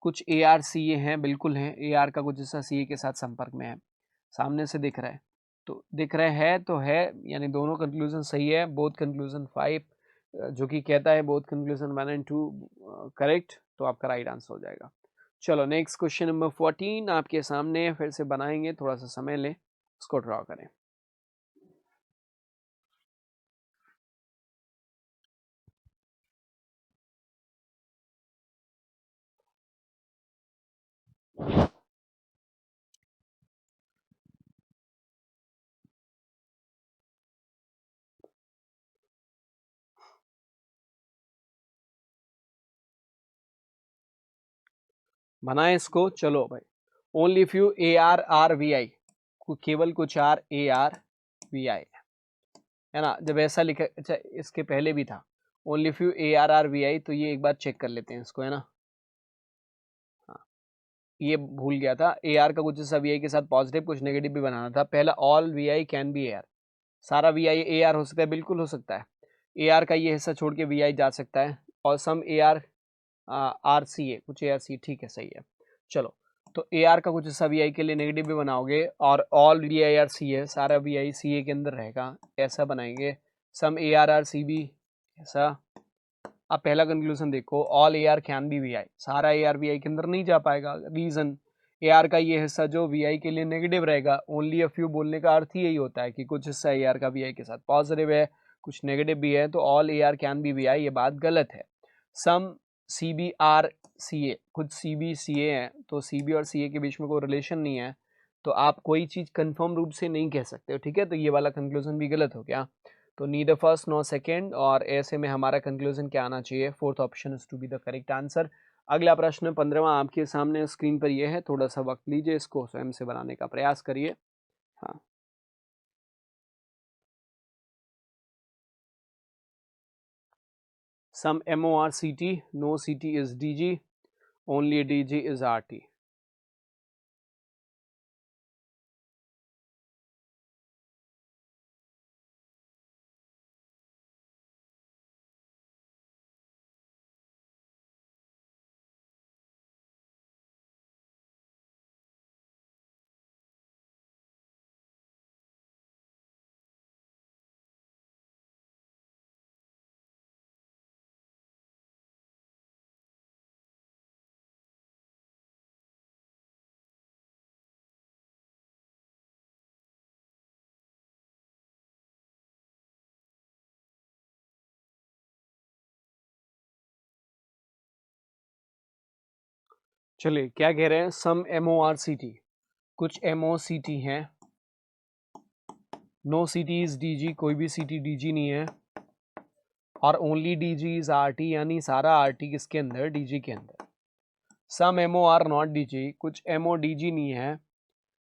कुछ ए आर सी ए हैं, बिल्कुल हैं, ए आर का कुछ हिस्सा सी ए के साथ संपर्क में है, सामने से दिख रहा है, तो दिख रहा है तो है, यानी दोनों कंक्लूजन सही है, बोथ कंक्लूजन 5, जो कि कहता है बोथ कंक्लूजन 1 एंड 2 करेक्ट, तो आपका राइट आंसर हो जाएगा। चलो नेक्स्ट क्वेश्चन नंबर 14 आपके सामने, फिर से बनाएंगे, थोड़ा सा समय लें, उसको ड्रॉ करें। बनाए इसको, चलो भाई, only few A R are V I, केवल कुछ R A R V I है ना, जब ऐसा लिखा, अच्छा इसके पहले भी था only few A R are V I, तो ये एक बार चेक कर लेते हैं इसको, है ना, हाँ, ये भूल गया था, ए आर का कुछ हिस्सा वी आई के साथ पॉजिटिव कुछ नेगेटिव भी बनाना था। पहला, all V I can be A R, सारा वी आई ए आर हो सकता है, बिल्कुल हो सकता है, ए आर का ये हिस्सा छोड़ के वी आई जा सकता है, और सम ए आर आर सी ए, कुछ ए आर सी, ठीक है, सही है। चलो, तो ए आर का कुछ हिस्सा वी आई के लिए नेगेटिव भी बनाओगे, और all V I are C है, सारा वी आई सी ए के अंदर रहेगा, ऐसा बनाएंगे। Some A R are C B, ऐसा। अब पहला कंक्लूजन देखो, all A R can be V I, सारा ए आर वी आई के अंदर नहीं जा पाएगा, रीजन, ए आर का ये हिस्सा जो वी आई के लिए नेगेटिव रहेगा, ओनली अ फ्यू बोलने का अर्थ ही यही होता है कि कुछ हिस्सा ए आर का वी आई के साथ पॉजिटिव है, कुछ नेगेटिव भी है, तो all A R can be V I, ये बात गलत है। सम सी बी आर सी ए, कुछ सी बी सी ए है, तो सी बी और सी ए के बीच में कोई रिलेशन नहीं है, तो आप कोई चीज़ कंफर्म रूप से नहीं कह सकते हो, ठीक है, तो ये वाला कंक्लूजन भी गलत हो गया, तो नीदर फर्स्ट नो सेकेंड, और ऐसे में हमारा कंक्लूजन क्या आना चाहिए, fourth option is to be the correct answer. अगला प्रश्न 15वां आपके सामने स्क्रीन पर यह है, थोड़ा सा वक्त लीजिए, इसको स्वयं से बनाने का प्रयास करिए। हाँ, some M O are C T, no C T is D G, only D G is R T. चलिए क्या कह रहे हैं, सम MORCT, कुछ MOCT हैं, नो सिटी इज DG, कोई भी सिटी DG नहीं है, और ओनली DG इज RT, यानी सारा RT किसके अंदर, DG के अंदर। सम MO आर नॉट DG, कुछ MO DG नहीं है,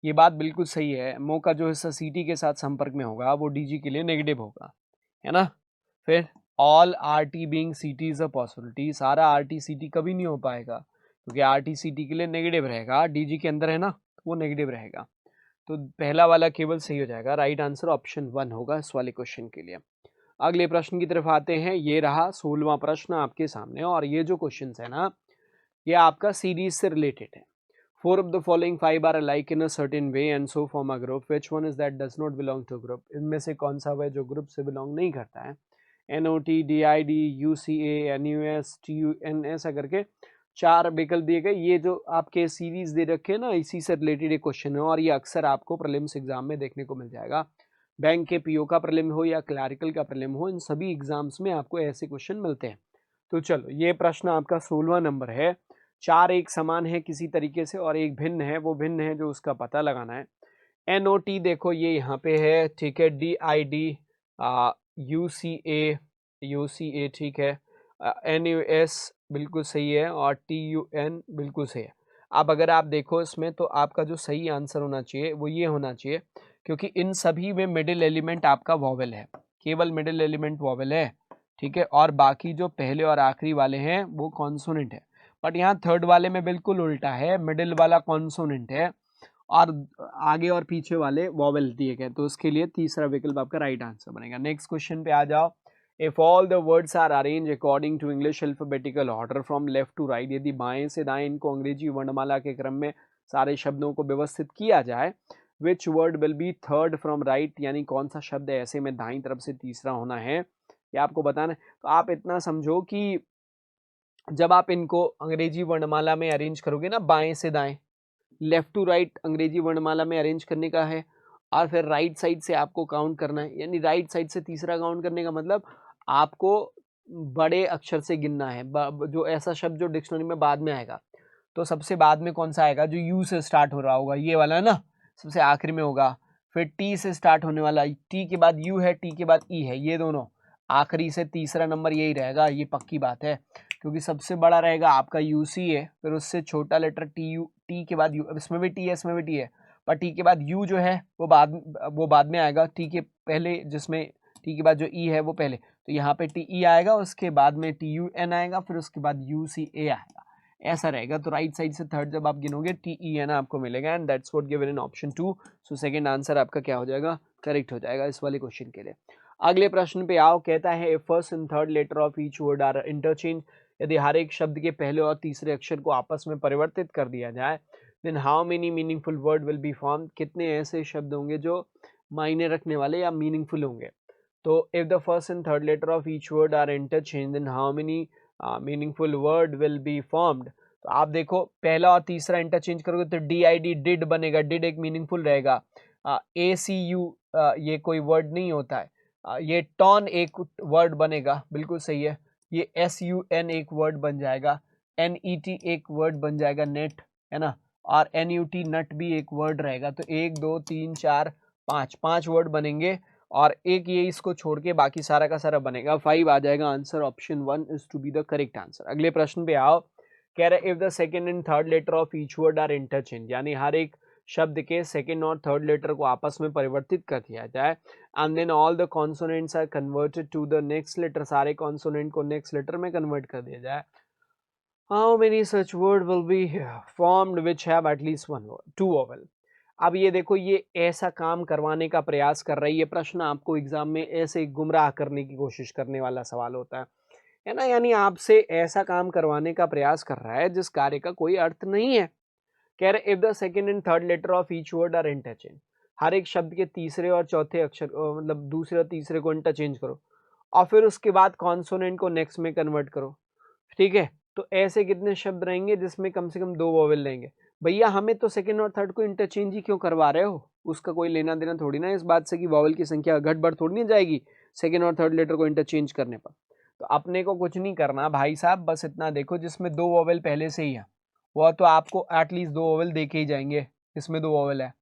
ये बात बिल्कुल सही है। MO का जो हिस्सा CT के साथ संपर्क में होगा वो DG के लिए नेगेटिव होगा, है ना। फिर all RT being CT is a possibility, सारा RT CT कभी नहीं हो पाएगा क्योंकि RT CT के लिए नेगेटिव रहेगा, DG के अंदर है ना, तो वो नेगेटिव रहेगा। तो पहला वाला केवल सही हो जाएगा, राइट आंसर ऑप्शन 1 होगा इस वाले क्वेश्चन के लिए। अगले प्रश्न की तरफ आते हैं, ये रहा 16वां प्रश्न आपके सामने, और ये जो क्वेश्चन है ना, ये आपका सीरीज से रिलेटेड है। 4 of the following 5 are alike in a certain way and so form a group. Which one is that does not belong to a group? इनमें से कौन सा वह जो ग्रुप से बिलोंग नहीं करता है। NOT, DID, UCA, NUS, TUN ऐसा करके 4 विकल्प दिए गए। ये जो आपके सीरीज दे रखे हैं ना, इसी से रिलेटेड एक क्वेश्चन है, और ये अक्सर आपको प्रीलिम्स एग्जाम में देखने को मिल जाएगा। बैंक के PO का प्रीलिम हो या क्लैरिकल का प्रीलिम हो, इन सभी एग्जाम्स में आपको ऐसे क्वेश्चन मिलते हैं। तो चलो, ये प्रश्न आपका 16वां नंबर है। 4 एक समान है किसी तरीके से और एक भिन्न है, वो भिन्न है जो उसका पता लगाना है। NOT देखो ये यहाँ पे है, ठीक है। DID, UCA ठीक है, NUS बिल्कुल सही है, और TUN बिल्कुल सही है। अब अगर आप देखो इसमें, तो आपका जो सही आंसर होना चाहिए वो ये होना चाहिए, क्योंकि इन सभी में मिडिल एलिमेंट आपका वॉवेल है, केवल मिडिल एलिमेंट वॉवेल है, ठीक है, और बाकी जो पहले और आखिरी वाले हैं वो कॉन्सोनेंट है। बट यहाँ थर्ड वाले में बिल्कुल उल्टा है, मिडिल वाला कॉन्सोनेंट है और आगे और पीछे वाले वॉवेल दिए गए, तो उसके लिए तीसरा विकल्प आपका राइट आंसर बनेगा। नेक्स्ट क्वेश्चन पे आ जाओ। If all the words are arrange according to English alphabetical order from left to right, यदि बाएं से दाएं इनको अंग्रेजी वर्णमाला के क्रम में सारे शब्दों को व्यवस्थित किया जाए, which word will B third from right, यानी कौन सा शब्द ऐसे में दाईं तरफ से तीसरा होना है, ये आपको बताना है। तो आप इतना समझो कि जब आप इनको अंग्रेजी वर्णमाला में अरेंज करोगे ना, बाएं से दाएं, लेफ्ट टू राइट अंग्रेजी वर्णमाला में अरेंज करने का है, और फिर राइट साइड से आपको काउंट करना है, यानी राइट साइड से तीसरा काउंट करने का मतलब आपको बड़े अक्षर से गिनना है। जो ऐसा शब्द जो डिक्शनरी में बाद में आएगा, तो सबसे बाद में कौन सा आएगा, जो यू से स्टार्ट हो रहा होगा, ये वाला है ना, सबसे आखिर में होगा। फिर टी से स्टार्ट होने वाला, टी के बाद यू है, टी के बाद ई है, ये दोनों आखिरी से तीसरा नंबर यही रहेगा, ये पक्की बात है, क्योंकि सबसे बड़ा रहेगा आपका यूसी है, फिर उससे छोटा लेटर टी के बाद यू, इसमें भी टी है, इसमें भी टी है, पर टी के बाद यू जो है वो बाद में आएगा, टी के पहले, जिसमें टी के बाद जो ई है वो पहले, तो यहाँ पे टी ई आएगा, उसके बाद में TUN आएगा, फिर उसके बाद UCA आएगा, ऐसा रहेगा। तो राइट साइड से थर्ड जब आप गिनोगे TEN आपको मिलेगा, and that's what given in option 2। So second answer आपका क्या हो जाएगा, करेक्ट हो जाएगा इस वाले क्वेश्चन के लिए। अगले प्रश्न पे आओ, कहता है first and third letter of each word are interchange, यदि हर एक शब्द के पहले और तीसरे अक्षर को आपस में परिवर्तित कर दिया जाए, then how many meaningful word will be form, कितने ऐसे शब्द होंगे जो मायने रखने वाले या मीनिंगफुल होंगे। तो if the first and third letter of each word are interchange, then how many meaningful word will be formed. तो आप देखो पहला और तीसरा इंटरचेंज करोगे तो DID डिड बनेगा, डिड एक मीनिंगफुल रहेगा। ACU ये कोई वर्ड नहीं होता है। ये टॉन एक वर्ड बनेगा, बिल्कुल सही है। ये SUN एक वर्ड बन जाएगा, NET एक वर्ड बन जाएगा, नेट, है ना, और NUT नट भी एक वर्ड रहेगा। तो 1 2 3 4 5 वर्ड बनेंगे, और एक ये इसको छोड़ के बाकी सारा का सारा बनेगा, 5 आ जाएगा answer. Option 1 is to be the correct answer. अगले प्रश्न पे आओ, कह रहे if the second and third letter of each word are interchange, यानी हर एक शब्द के सेकंड और थर्ड लेटर को आपस में परिवर्तित कर दिया जाए, and then all the consonants are converted to the next letter, सारे कॉन्सोनेंट को नेक्स्ट लेटर में कन्वर्ट कर दिया जाए, how many such word will be formed which have at least one two vowel. अब ये देखो, ये ऐसा काम करवाने का प्रयास कर रही है, प्रश्न आपको एग्जाम में ऐसे गुमराह करने की कोशिश करने वाला सवाल होता है ना, यानी आपसे ऐसा काम करवाने का प्रयास कर रहा है जिस कार्य का कोई अर्थ नहीं है। कह रहे if the second and third letter of each word are interchange, हर एक शब्द के तीसरे और चौथे अक्षर मतलब दूसरे और तीसरे को इंटरचेंज करो, और फिर उसके बाद कॉन्सोनेंट को नेक्स्ट में कन्वर्ट करो, ठीक है। तो ऐसे कितने शब्द रहेंगे जिसमें कम से कम 2 वोवेल रहेंगे। भैया हमें तो सेकंड और थर्ड को इंटरचेंज ही क्यों करवा रहे हो, उसका कोई लेना देना थोड़ी ना इस बात से कि वोवेल की संख्या घट बढ़ थोड़ी नहीं जाएगी सेकंड और थर्ड लेटर को इंटरचेंज करने पर। तो अपने को कुछ नहीं करना भाई साहब, बस इतना देखो जिसमें 2 वोवेल पहले से ही है वो तो आपको एटलीस्ट 2 वोवेल देके ही जाएंगे, इसमें 2 वोवेल है।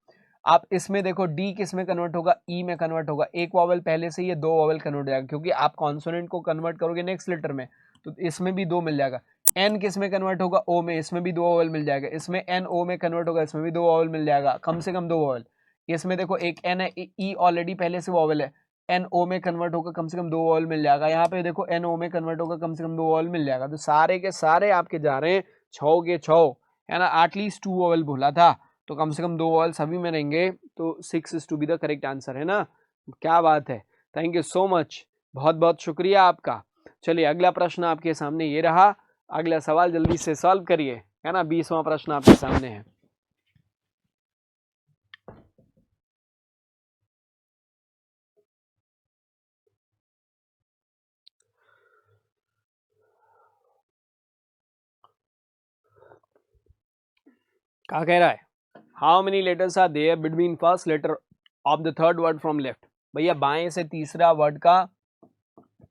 आप इसमें देखो डी किस में कन्वर्ट होगा, ई में कन्वर्ट होगा, एक वोवेल पहले से ये 2 वोवेल कन्वर्ट हो जाएगा, क्योंकि आप कॉन्सोनेंट को कन्वर्ट करोगे नेक्स्ट लेटर में, तो इसमें भी 2 मिल जाएगा। एन किस में कन्वर्ट होगा, ओ में, इसमें भी 2 वोवेल मिल जाएगा। इसमें एन ओ में कन्वर्ट होगा, इसमें भी 2 वोवेल मिल जाएगा, कम से कम 2 वोवेल। इसमें देखो एक एन है, ई ऑलरेडी पहले से वोवेल है, एन ओ में कन्वर्ट होगा, कम से कम 2 वोवेल मिल जाएगा। यहाँ पे देखो एन ओ में कन्वर्ट होगा, कम से कम 2 वोवेल मिल जाएगा। तो सारे के सारे आपके जा रहे हैं 6 के 6, है ना, एटलीस्ट 2 वोवेल बोला था, तो कम से कम 2 वोवेल सभी में रहेंगे, तो 6 is to be the correct answer, है ना। क्या बात है, थैंक यू सो मच, बहुत बहुत शुक्रिया आपका। चलिए अगला प्रश्न आपके सामने ये रहा, अगला सवाल जल्दी से सॉल्व करिए, है ना। 20वां प्रश्न आपके सामने है। क्या कह रहा है, how many letters are there between first letter of the third word from left. भैया बाएं से तीसरा वर्ड का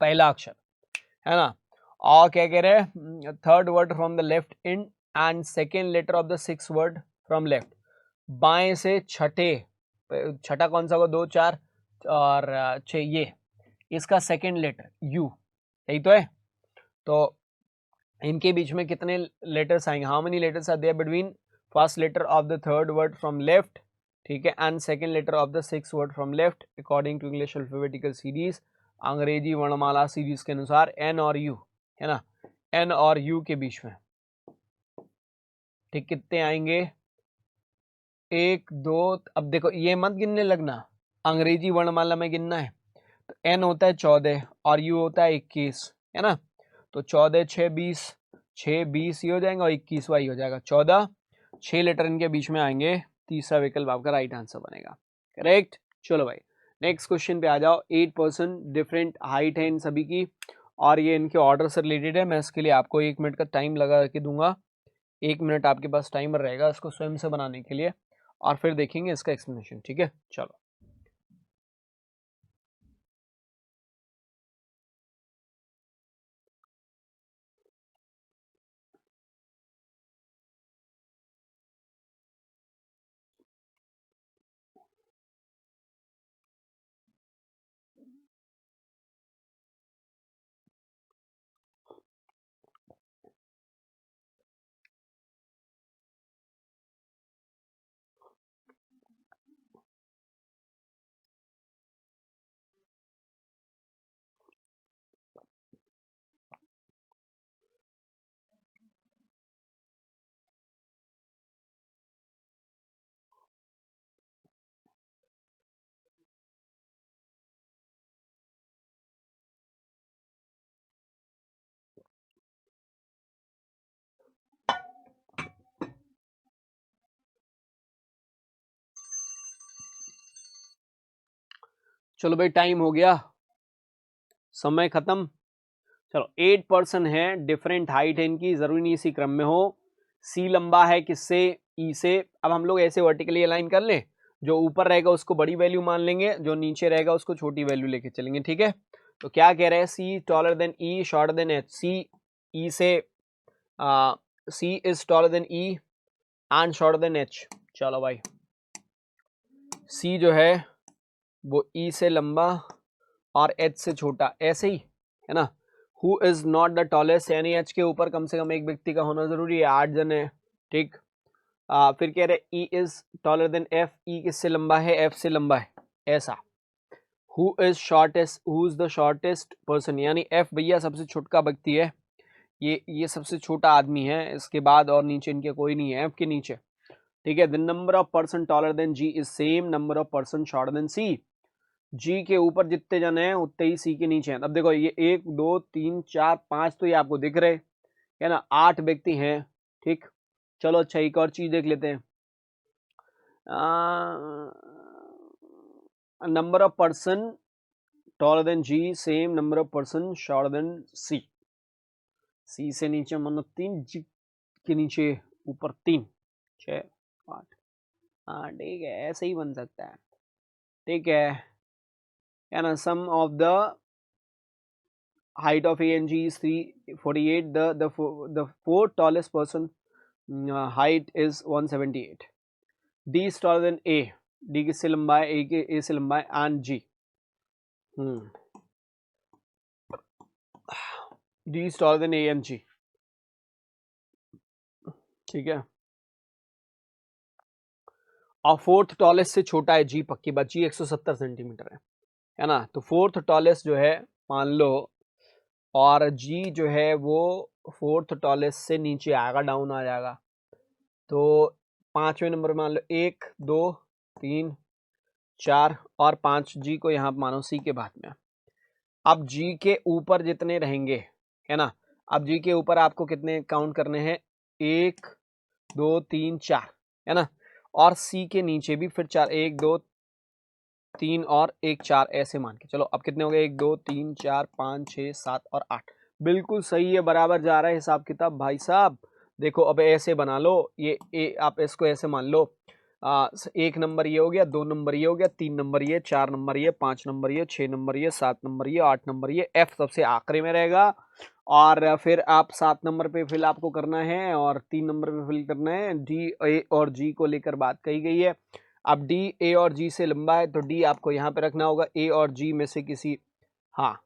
पहला अक्षर, है ना। और क्या कह रहे हैं, third word from the left in and second letter of the six word from left. बाएं से छठे, छठा कौन सा होगा, 2 4 और 6, ये इसका सेकेंड लेटर यू, यही तो है। तो इनके बीच में कितने लेटर्स आएंगे, how many letters are there between first letter of the third word from left, ठीक है, and second letter of the six word from left according to English alphabetical series, अंग्रेजी वर्णमाला सीरीज के अनुसार एन और यू, है ना, एन और यू के बीच में, ठीक, कितने आएंगे, 1 2। अब देखो ये मत गिनने लगना, अंग्रेजी वर्णमाला में गिनना है। तो एन होता है 14 और यू होता है 21, है ना। तो 14 6 20, 6 20 ये हो जाएगा और 21वां हो जाएगा 14, 6 लेटर इनके बीच में आएंगे, तीसरा विकल्प आपका राइट आंसर बनेगा, करेक्ट। चलो भाई नेक्स्ट क्वेश्चन पे आ जाओ। 8% डिफरेंट हाइट है इन सभी की, और ये इनके ऑर्डर से रिलेटेड है। मैं इसके लिए आपको 1 मिनट का टाइम लगा के दूंगा, 1 मिनट आपके पास टाइमर रहेगा इसको स्वयं से बनाने के लिए, और फिर देखेंगे इसका एक्सप्लेनेशन, ठीक है। चलो चलो भाई टाइम हो गया, समय खत्म। चलो 8% है, डिफरेंट हाइट है इनकी, जरूरी नहीं इसी क्रम में हो। सी लंबा है किससे, ई से। अब हम लोग ऐसे वर्टिकली अलाइन कर ले, जो ऊपर रहेगा उसको बड़ी वैल्यू मान लेंगे, जो नीचे रहेगा उसको छोटी वैल्यू लेके चलेंगे, ठीक है। तो क्या कह रहे हैं, C taller than E shorter than H. C E से, C is taller than E and shorter than H. चलो भाई सी जो है वो ई से लंबा और एच से छोटा, ऐसे ही, है ना। Who is not the tallest, यानी एच के ऊपर कम से कम एक व्यक्ति का होना जरूरी है, 8 जन है, ठीक। फिर कह रहे E is taller than F, E किससे लंबा है, एफ से लंबा है, ऐसा। Who is shortest, who is the shortest person, यानी एफ भैया सबसे छोटा व्यक्ति है, ये सबसे छोटा आदमी है, इसके बाद और नीचे इनके कोई नहीं है एफ के नीचे, ठीक है। The number of person taller than G is same number of person shorter than C. G के ऊपर जितने जन हैं उतने ही सी के नीचे हैं। अब देखो ये 1 2 3 4 5 तो ये आपको दिख रहे, है ना, 8 व्यक्ति हैं, ठीक। चलो अच्छा एक और चीज देख लेते हैं, number of person taller than G same number of person shorter than C. C से नीचे मानो 3, जी के नीचे ऊपर 3 6 8, हाँ ठीक है, ऐसे ही बन सकता है, ठीक है ना। Some of the height of A and G is 348. The four tallest person height is 178. D is taller than A. D किससे लंबा है? ए से लंबा है. And G, D is taller than A and G. ठीक है. और फोर्थ टॉलेस्ट से छोटा है जी, पक्की बात. जी 170 सेंटीमीटर है ना. तो फोर्थ टॉलेस्ट जो है मान लो, और जी जो है वो फोर्थ टॉलेस्ट से नीचे आएगा, डाउन आ जाएगा. तो 5वें नंबर मान लो 1 2 3 4 और 5. जी को यहाँ मानो सी के बाद में. अब जी के ऊपर जितने रहेंगे, है ना. अब जी के ऊपर आपको कितने काउंट करने हैं? 1 2 3 4, है ना. और सी के नीचे भी फिर 4, 1 2 3 और 1 4 ऐसे मान के चलो. अब कितने हो गए? 1 2 3 4 5 6 7 और 8. बिल्कुल सही है, बराबर जा रहा है हिसाब किताब भाई साहब. देखो अब ऐसे बना लो, ये आप इसको ऐसे मान लो. 1 नंबर ये हो गया, 2 नंबर ये हो गया, 3 नंबर ये, 4 नंबर ये, 5 नंबर ये, 6 नंबर ये, 7 नंबर ये, 8 नंबर ये. एफ सबसे आखिरी में रहेगा. और फिर आप 7 नंबर पे फिल आपको करना है और 3 नंबर पे फिल करना है. डी ए और जी को लेकर बात कही गई है. अब डी ए और जी से लंबा है तो डी आपको यहाँ पे रखना होगा. ए और जी में से किसी, हाँ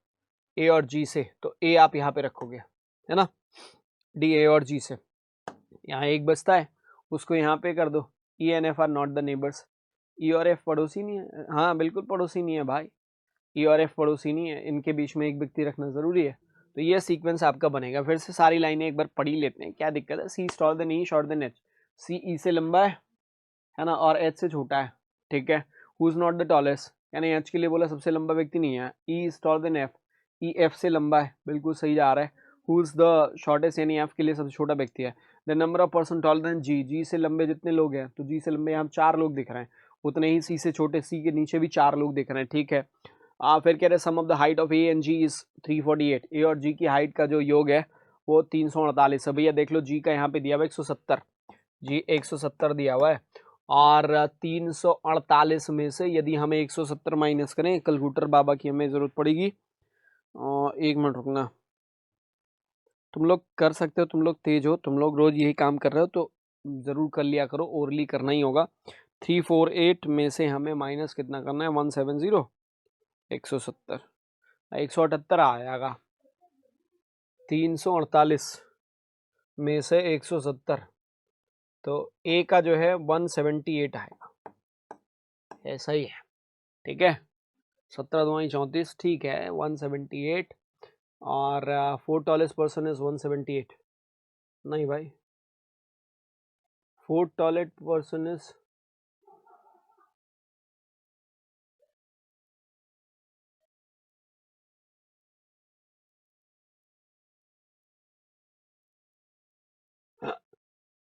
ए और जी से, तो ए आप यहाँ पे रखोगे, है ना. डी ए और जी से यहाँ एक बचता है, उसको यहाँ पे कर दो. E and F are not the neighbours. E और एफ पड़ोसी नहीं है. हाँ बिल्कुल पड़ोसी नहीं है भाई. ई और एफ पड़ोसी नहीं है, इनके बीच में एक व्यक्ति रखना जरूरी है. तो ये सीक्वेंस आपका बनेगा. फिर से सारी लाइनें एक बार पढ़ ही लेते हैं, क्या दिक्कत है. सी स्टॉल देन ई short then H. C E से लंबा है ना, और एच से छोटा है. ठीक है. Who is not the tallest, यानी एच के लिए बोला सबसे लंबा व्यक्ति नहीं है. E is taller than F. E F से लंबा है, बिल्कुल सही जा रहा है. हु इज द शॉर्टेस्ट, यानी एफ के लिए सबसे छोटा व्यक्ति है. The number of person taller than G. G से लंबे जितने लोग हैं, तो जी से लंबे यहाँ 4 लोग दिख रहे हैं. उतने ही सी से छोटे, सी के नीचे भी 4 लोग दिख रहे हैं. ठीक है. फिर कह रहे sum of the height of A and G is 348. A और जी की हाइट का जो योग है वो 348 है. भैया देख लो, जी का यहाँ पे दिया हुआ 170. जी 170 दिया हुआ है. और 348 में से यदि हमें 170 माइनस करें, कैलकुलेटर बाबा की हमें जरूरत पड़ेगी. और 1 मिनट रुकना. तुम लोग कर सकते हो, तुम लोग तेज हो, तुम लोग रोज यही काम कर रहे हो तो जरूर कर लिया करो. ओरली करना ही होगा. 348 में से हमें माइनस कितना करना है? 170. 170 178 आ जाएगा. 348 में से 170, तो ए का जो है 178 आएगा. ऐसा ही है. ठीक है. 17 2 34. ठीक है. 178. और 4 टॉलेस्ट पर्सन इज 178. नहीं भाई, 4 टॉलेस्ट पर्सन इज,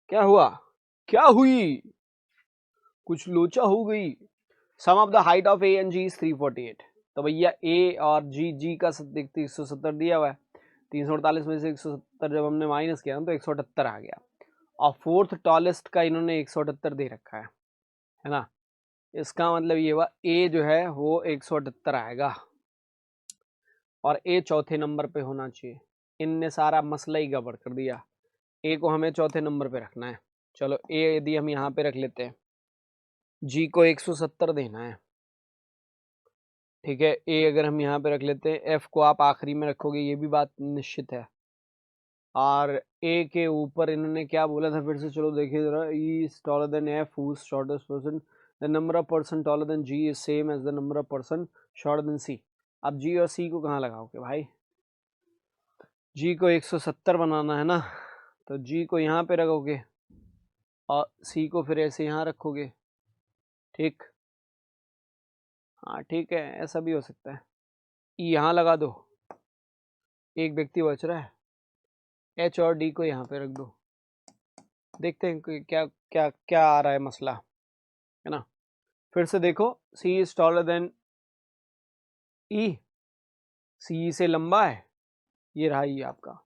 क्या हुआ? क्या हुई? कुछ लोचा हो गई. Sum of the height of A and G is 348. तो भैया ए और जी, जी का देखते 170 दिया हुआ है. 348 में से 170 जब हमने माइनस किया तो 178 आ गया. और फोर्थ टॉलेस्ट का इन्होंने 178 दे रखा है ना. इसका मतलब ये हुआ ए जो है वो 178 आएगा और ए चौथे नंबर पे होना चाहिए. इनने सारा मसला ही गड़बड़ कर दिया. ए को हमें चौथे नंबर पे रखना है. चलो ए यदि हम यहाँ पे रख लेते हैं, जी को 170 देना है. ठीक है. ए अगर हम यहाँ पे रख लेते हैं, एफ को आप आखिरी में रखोगे, ये भी बात निश्चित है. और ए के ऊपर इन्होंने क्या बोला था फिर से, चलो देखिए जरा. E is taller than F who is shortest person. The number of person taller than G is same as the number of person shorter than C. अब जी और सी को कहाँ लगाओगे भाई? जी को 170 बनाना है ना, तो जी को यहाँ पे रखोगे और सी को फिर ऐसे यहाँ रखोगे. ठीक. हाँ ठीक है, ऐसा भी हो सकता है. ई यहाँ लगा दो, एक व्यक्ति बच रहा है. एच और डी को यहाँ पे रख दो. देखते हैं कि क्या क्या क्या आ रहा है मसला, है ना. फिर से देखो, सी इज टॉलर देन ई. सी से लंबा है, ये रहा ई आपका,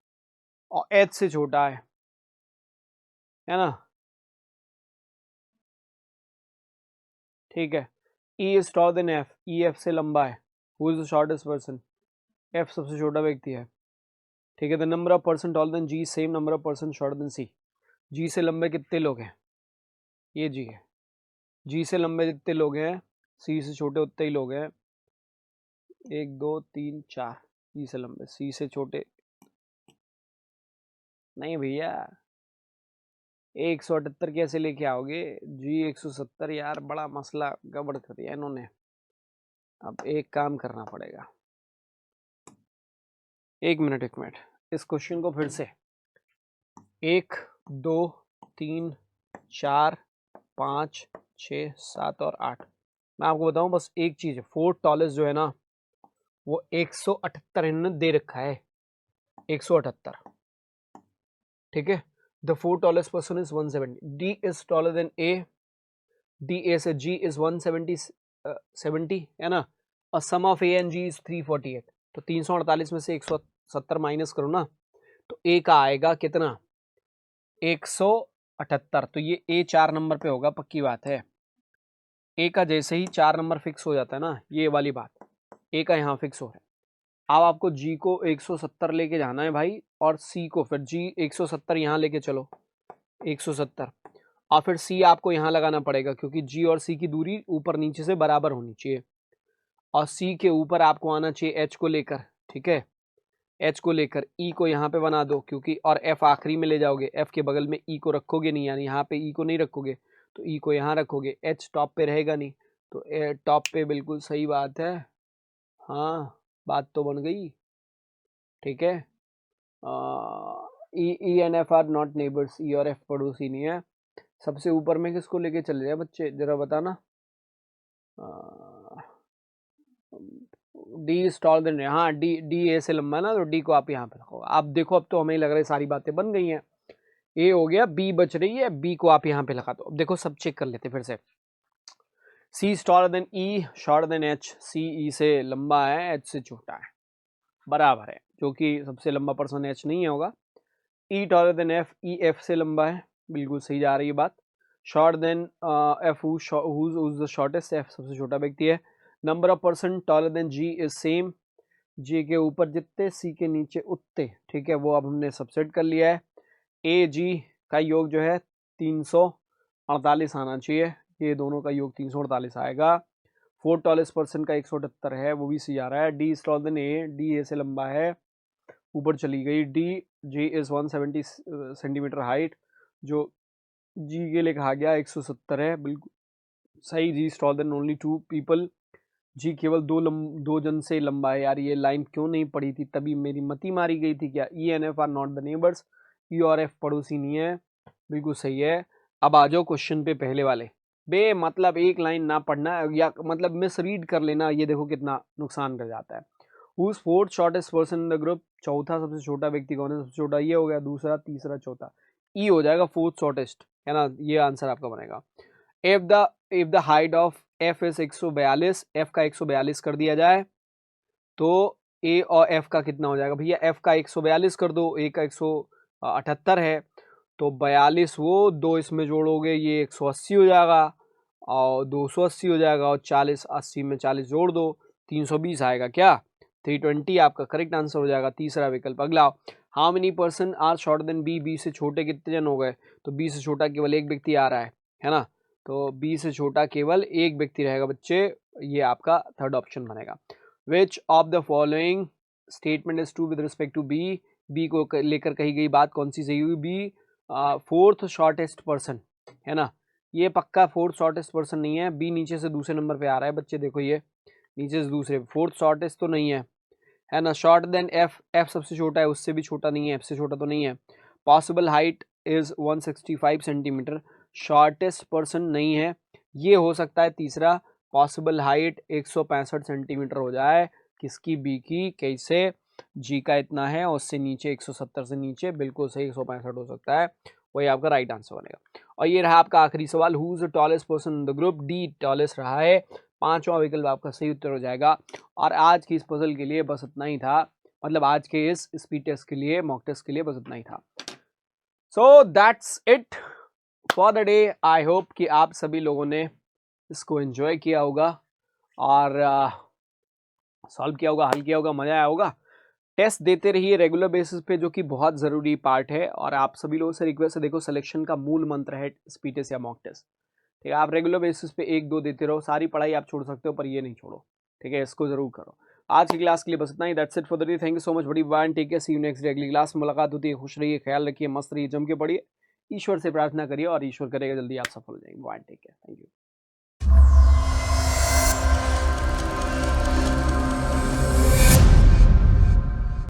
और एच से छोटा है ना. ठीक है. E is taller than F. E F से लंबा है. Who is the shortest person? F सबसे छोटा व्यक्ति है. ठीक है. The number of person taller than G, same number of person shorter than C. G से लंबे कितने लोग हैं? ये जी है। जी से लंबे जितने लोग हैं, सी से छोटे उतने ही लोग हैं। 1 2 3 4 जी से लंबे, सी से छोटे नहीं भैया। 178 कैसे लेके आओगे? जी 170 यार, बड़ा मसला गड़बड़ कर दिया इन्होंने। अब एक काम करना पड़ेगा। एक मिनट इस क्वेश्चन को फिर से 1 2 3 4 5 6 7 और 8। मैं आपको बताऊं बस एक चीज, फोर्थ टॉलेस्ट जो है ना वो 178 इन्होंने दे रखा है, 178। ठीक है, the fourth tallest person is 170, D is taller than A, D A से जी इज 170 70 है ना, और sum of A and G is 348। तो 348 में से 170 माइनस करो ना, तो ए का आएगा कितना? 178। तो ये ए 4 नंबर पे होगा, पक्की बात है। ए का जैसे ही 4 नंबर फिक्स हो जाता है ना, ये वाली बात, ए का यहाँ फिक्स हो रहा है। अब आपको जी को 170 लेके जाना है भाई, और सी को फिर जी 170 यहाँ लेके चलो 170, और फिर सी आपको यहाँ लगाना पड़ेगा क्योंकि जी और सी की दूरी ऊपर नीचे से बराबर होनी चाहिए, और सी के ऊपर आपको आना चाहिए एच को लेकर। ठीक है, एच को लेकर ई को यहाँ पे बना दो, क्योंकि और एफ आखिरी में ले जाओगे, एफ के बगल में ई को रखोगे नहीं, यानी यहाँ पे ई को नहीं रखोगे तो ई को यहाँ रखोगे, एच टॉप पे रहेगा नहीं, तो टॉप पे बिल्कुल सही बात है। हाँ, बात तो बन गई। ठीक है, E and F are not neighbours, E और एफ पड़ोसी नहीं है। सबसे ऊपर में किसको लेके चले जाए बच्चे, जरा बताना। डी स्टॉल देन, हाँ डी, डी ए से लंबा है ना, तो डी को आप यहाँ पे रखो। आप देखो अब तो हमें लग रहा है सारी बातें बन गई हैं। ए हो गया, बी बच रही है, बी को आप यहाँ पे लगा दो। अब देखो सब चेक कर लेते फिर से। सी स्टॉलर then E, shorter than H, C E से लंबा है, एच से छोटा है, बराबर है, जो कि सबसे लंबा पर्सन एच नहीं होगा। E taller than F, E F से लंबा है, बिल्कुल सही जा रही है बात। Short than F, who's the shortest, F सबसे छोटा व्यक्ति है। Number of person taller than G is same, G के ऊपर जितने सी के नीचे उतने। ठीक है, वो अब हमने सबसेट कर लिया है। ए जी का योग जो है 348 आना चाहिए, ये दोनों का योग 348 आएगा। फोर्थ टॉलेस्ट पर्सन का 178 है, वो भी सी आ रहा है। D stall then A, D A से लंबा है, ऊपर चली गई। D G is 170 centimetre height, जो जी के लिए कहा गया 170 है, बिल्कुल सही। जी स्टॉल देन ओनली 2 पीपल, जी केवल दो जन से लंबा है। यार ये लाइन क्यों नहीं पड़ी थी, तभी मेरी मती मारी गई थी क्या। E and F are not the neighbours, E और एफ पड़ोसी नहीं है, बिल्कुल सही है। अब आ जाओ क्वेश्चन पे पहले वाले। बे मतलब एक लाइन ना पढ़ना या मतलब मिस रीड कर लेना, ये देखो कितना नुकसान कर जाता है। Whose fourth shortest person in the group, चौथा सबसे छोटा व्यक्ति कौन है? सबसे छोटा ये हो गया, दूसरा तीसरा चौथा ई हो जाएगा फोर्थ शॉर्टेस्ट, है ना, ये आंसर आपका बनेगा। If the height of F is 142, F का 142 कर दिया जाए तो ए और एफ का कितना हो जाएगा भैया? एफ का 142 कर दो, ए का 178 है, तो 42 वो दो इसमें जोड़ोगे ये 180 हो जाएगा, और 280 हो जाएगा, और 40 80 में 40 जोड़ दो 320 आएगा क्या? 320 आपका करेक्ट आंसर हो जाएगा, तीसरा विकल्प। अगला, how many person are shorter than B, B से छोटे कितने जन हो गए? तो बी से छोटा केवल एक व्यक्ति आ रहा है ना, तो बी से छोटा केवल एक व्यक्ति रहेगा बच्चे, ये आपका थर्ड ऑप्शन बनेगा। Which of the following statement is true with respect to B, B को लेकर कही गई बात कौन सी सही हुई? बी फोर्थ शॉर्टेस्ट पर्सन, है ना, ये पक्का फोर्थ शॉर्टेस्ट पर्सन नहीं है। बी नीचे से दूसरे नंबर पे आ रहा है बच्चे, देखो ये नीचे से दूसरे, फोर्थ शॉर्टेस्ट तो नहीं है ना। शॉर्ट देन एफ, एफ सबसे छोटा है, उससे भी छोटा नहीं है, एफ से छोटा तो नहीं है। Possible height is 165 centimetre, shortest person नहीं है। ये हो सकता है तीसरा, पॉसिबल हाइट 165 सेंटीमीटर हो जाए, किसकी? बी की। कैसे? जी का इतना है और उससे नीचे 170 से नीचे, बिल्कुल सही 165 हो सकता है, वही आपका राइट आंसर बनेगा। और ये रहा आपका आखिरी सवाल, who is the tallest person in the group, D tallest रहा है, पांचवा विकल्प आपका सही उत्तर हो जाएगा। और आज की इस पजल के लिए बस इतना ही था, मतलब आज के इस स्पीड टेस्ट के लिए, मॉक टेस्ट के लिए बस इतना ही था। So that's it for the day. I hope कि आप सभी लोगों ने इसको एंजॉय किया होगा और सॉल्व किया होगा, हल किया होगा, मजा आया होगा। टेस्ट देते रहिए रेगुलर बेसिस पे, जो कि बहुत ज़रूरी पार्ट है। और आप सभी लोगों से रिक्वेस्ट है, देखो सिलेक्शन का मूल मंत्र है स्पीड टेस्ट या मॉक टेस्ट। ठीक है, आप रेगुलर बेसिस पे 1-2 देते रहो, सारी पढ़ाई आप छोड़ सकते हो पर ये नहीं छोड़ो। ठीक है, इसको ज़रूर करो। आज की क्लास के लिए बस इतना ही। That's it for the day. Thank you so much बड़ी bye, take care, see you next day. अगली क्लास में मुलाकात होती है। खुश रहिए, ख्याल रखिए, मस्त रहिए, जम के पढ़िए, ईश्वर से प्रार्थना करिए और ईश्वर करेगा जल्दी आप सफल हो जाएंगे। Bye, take care, thank you.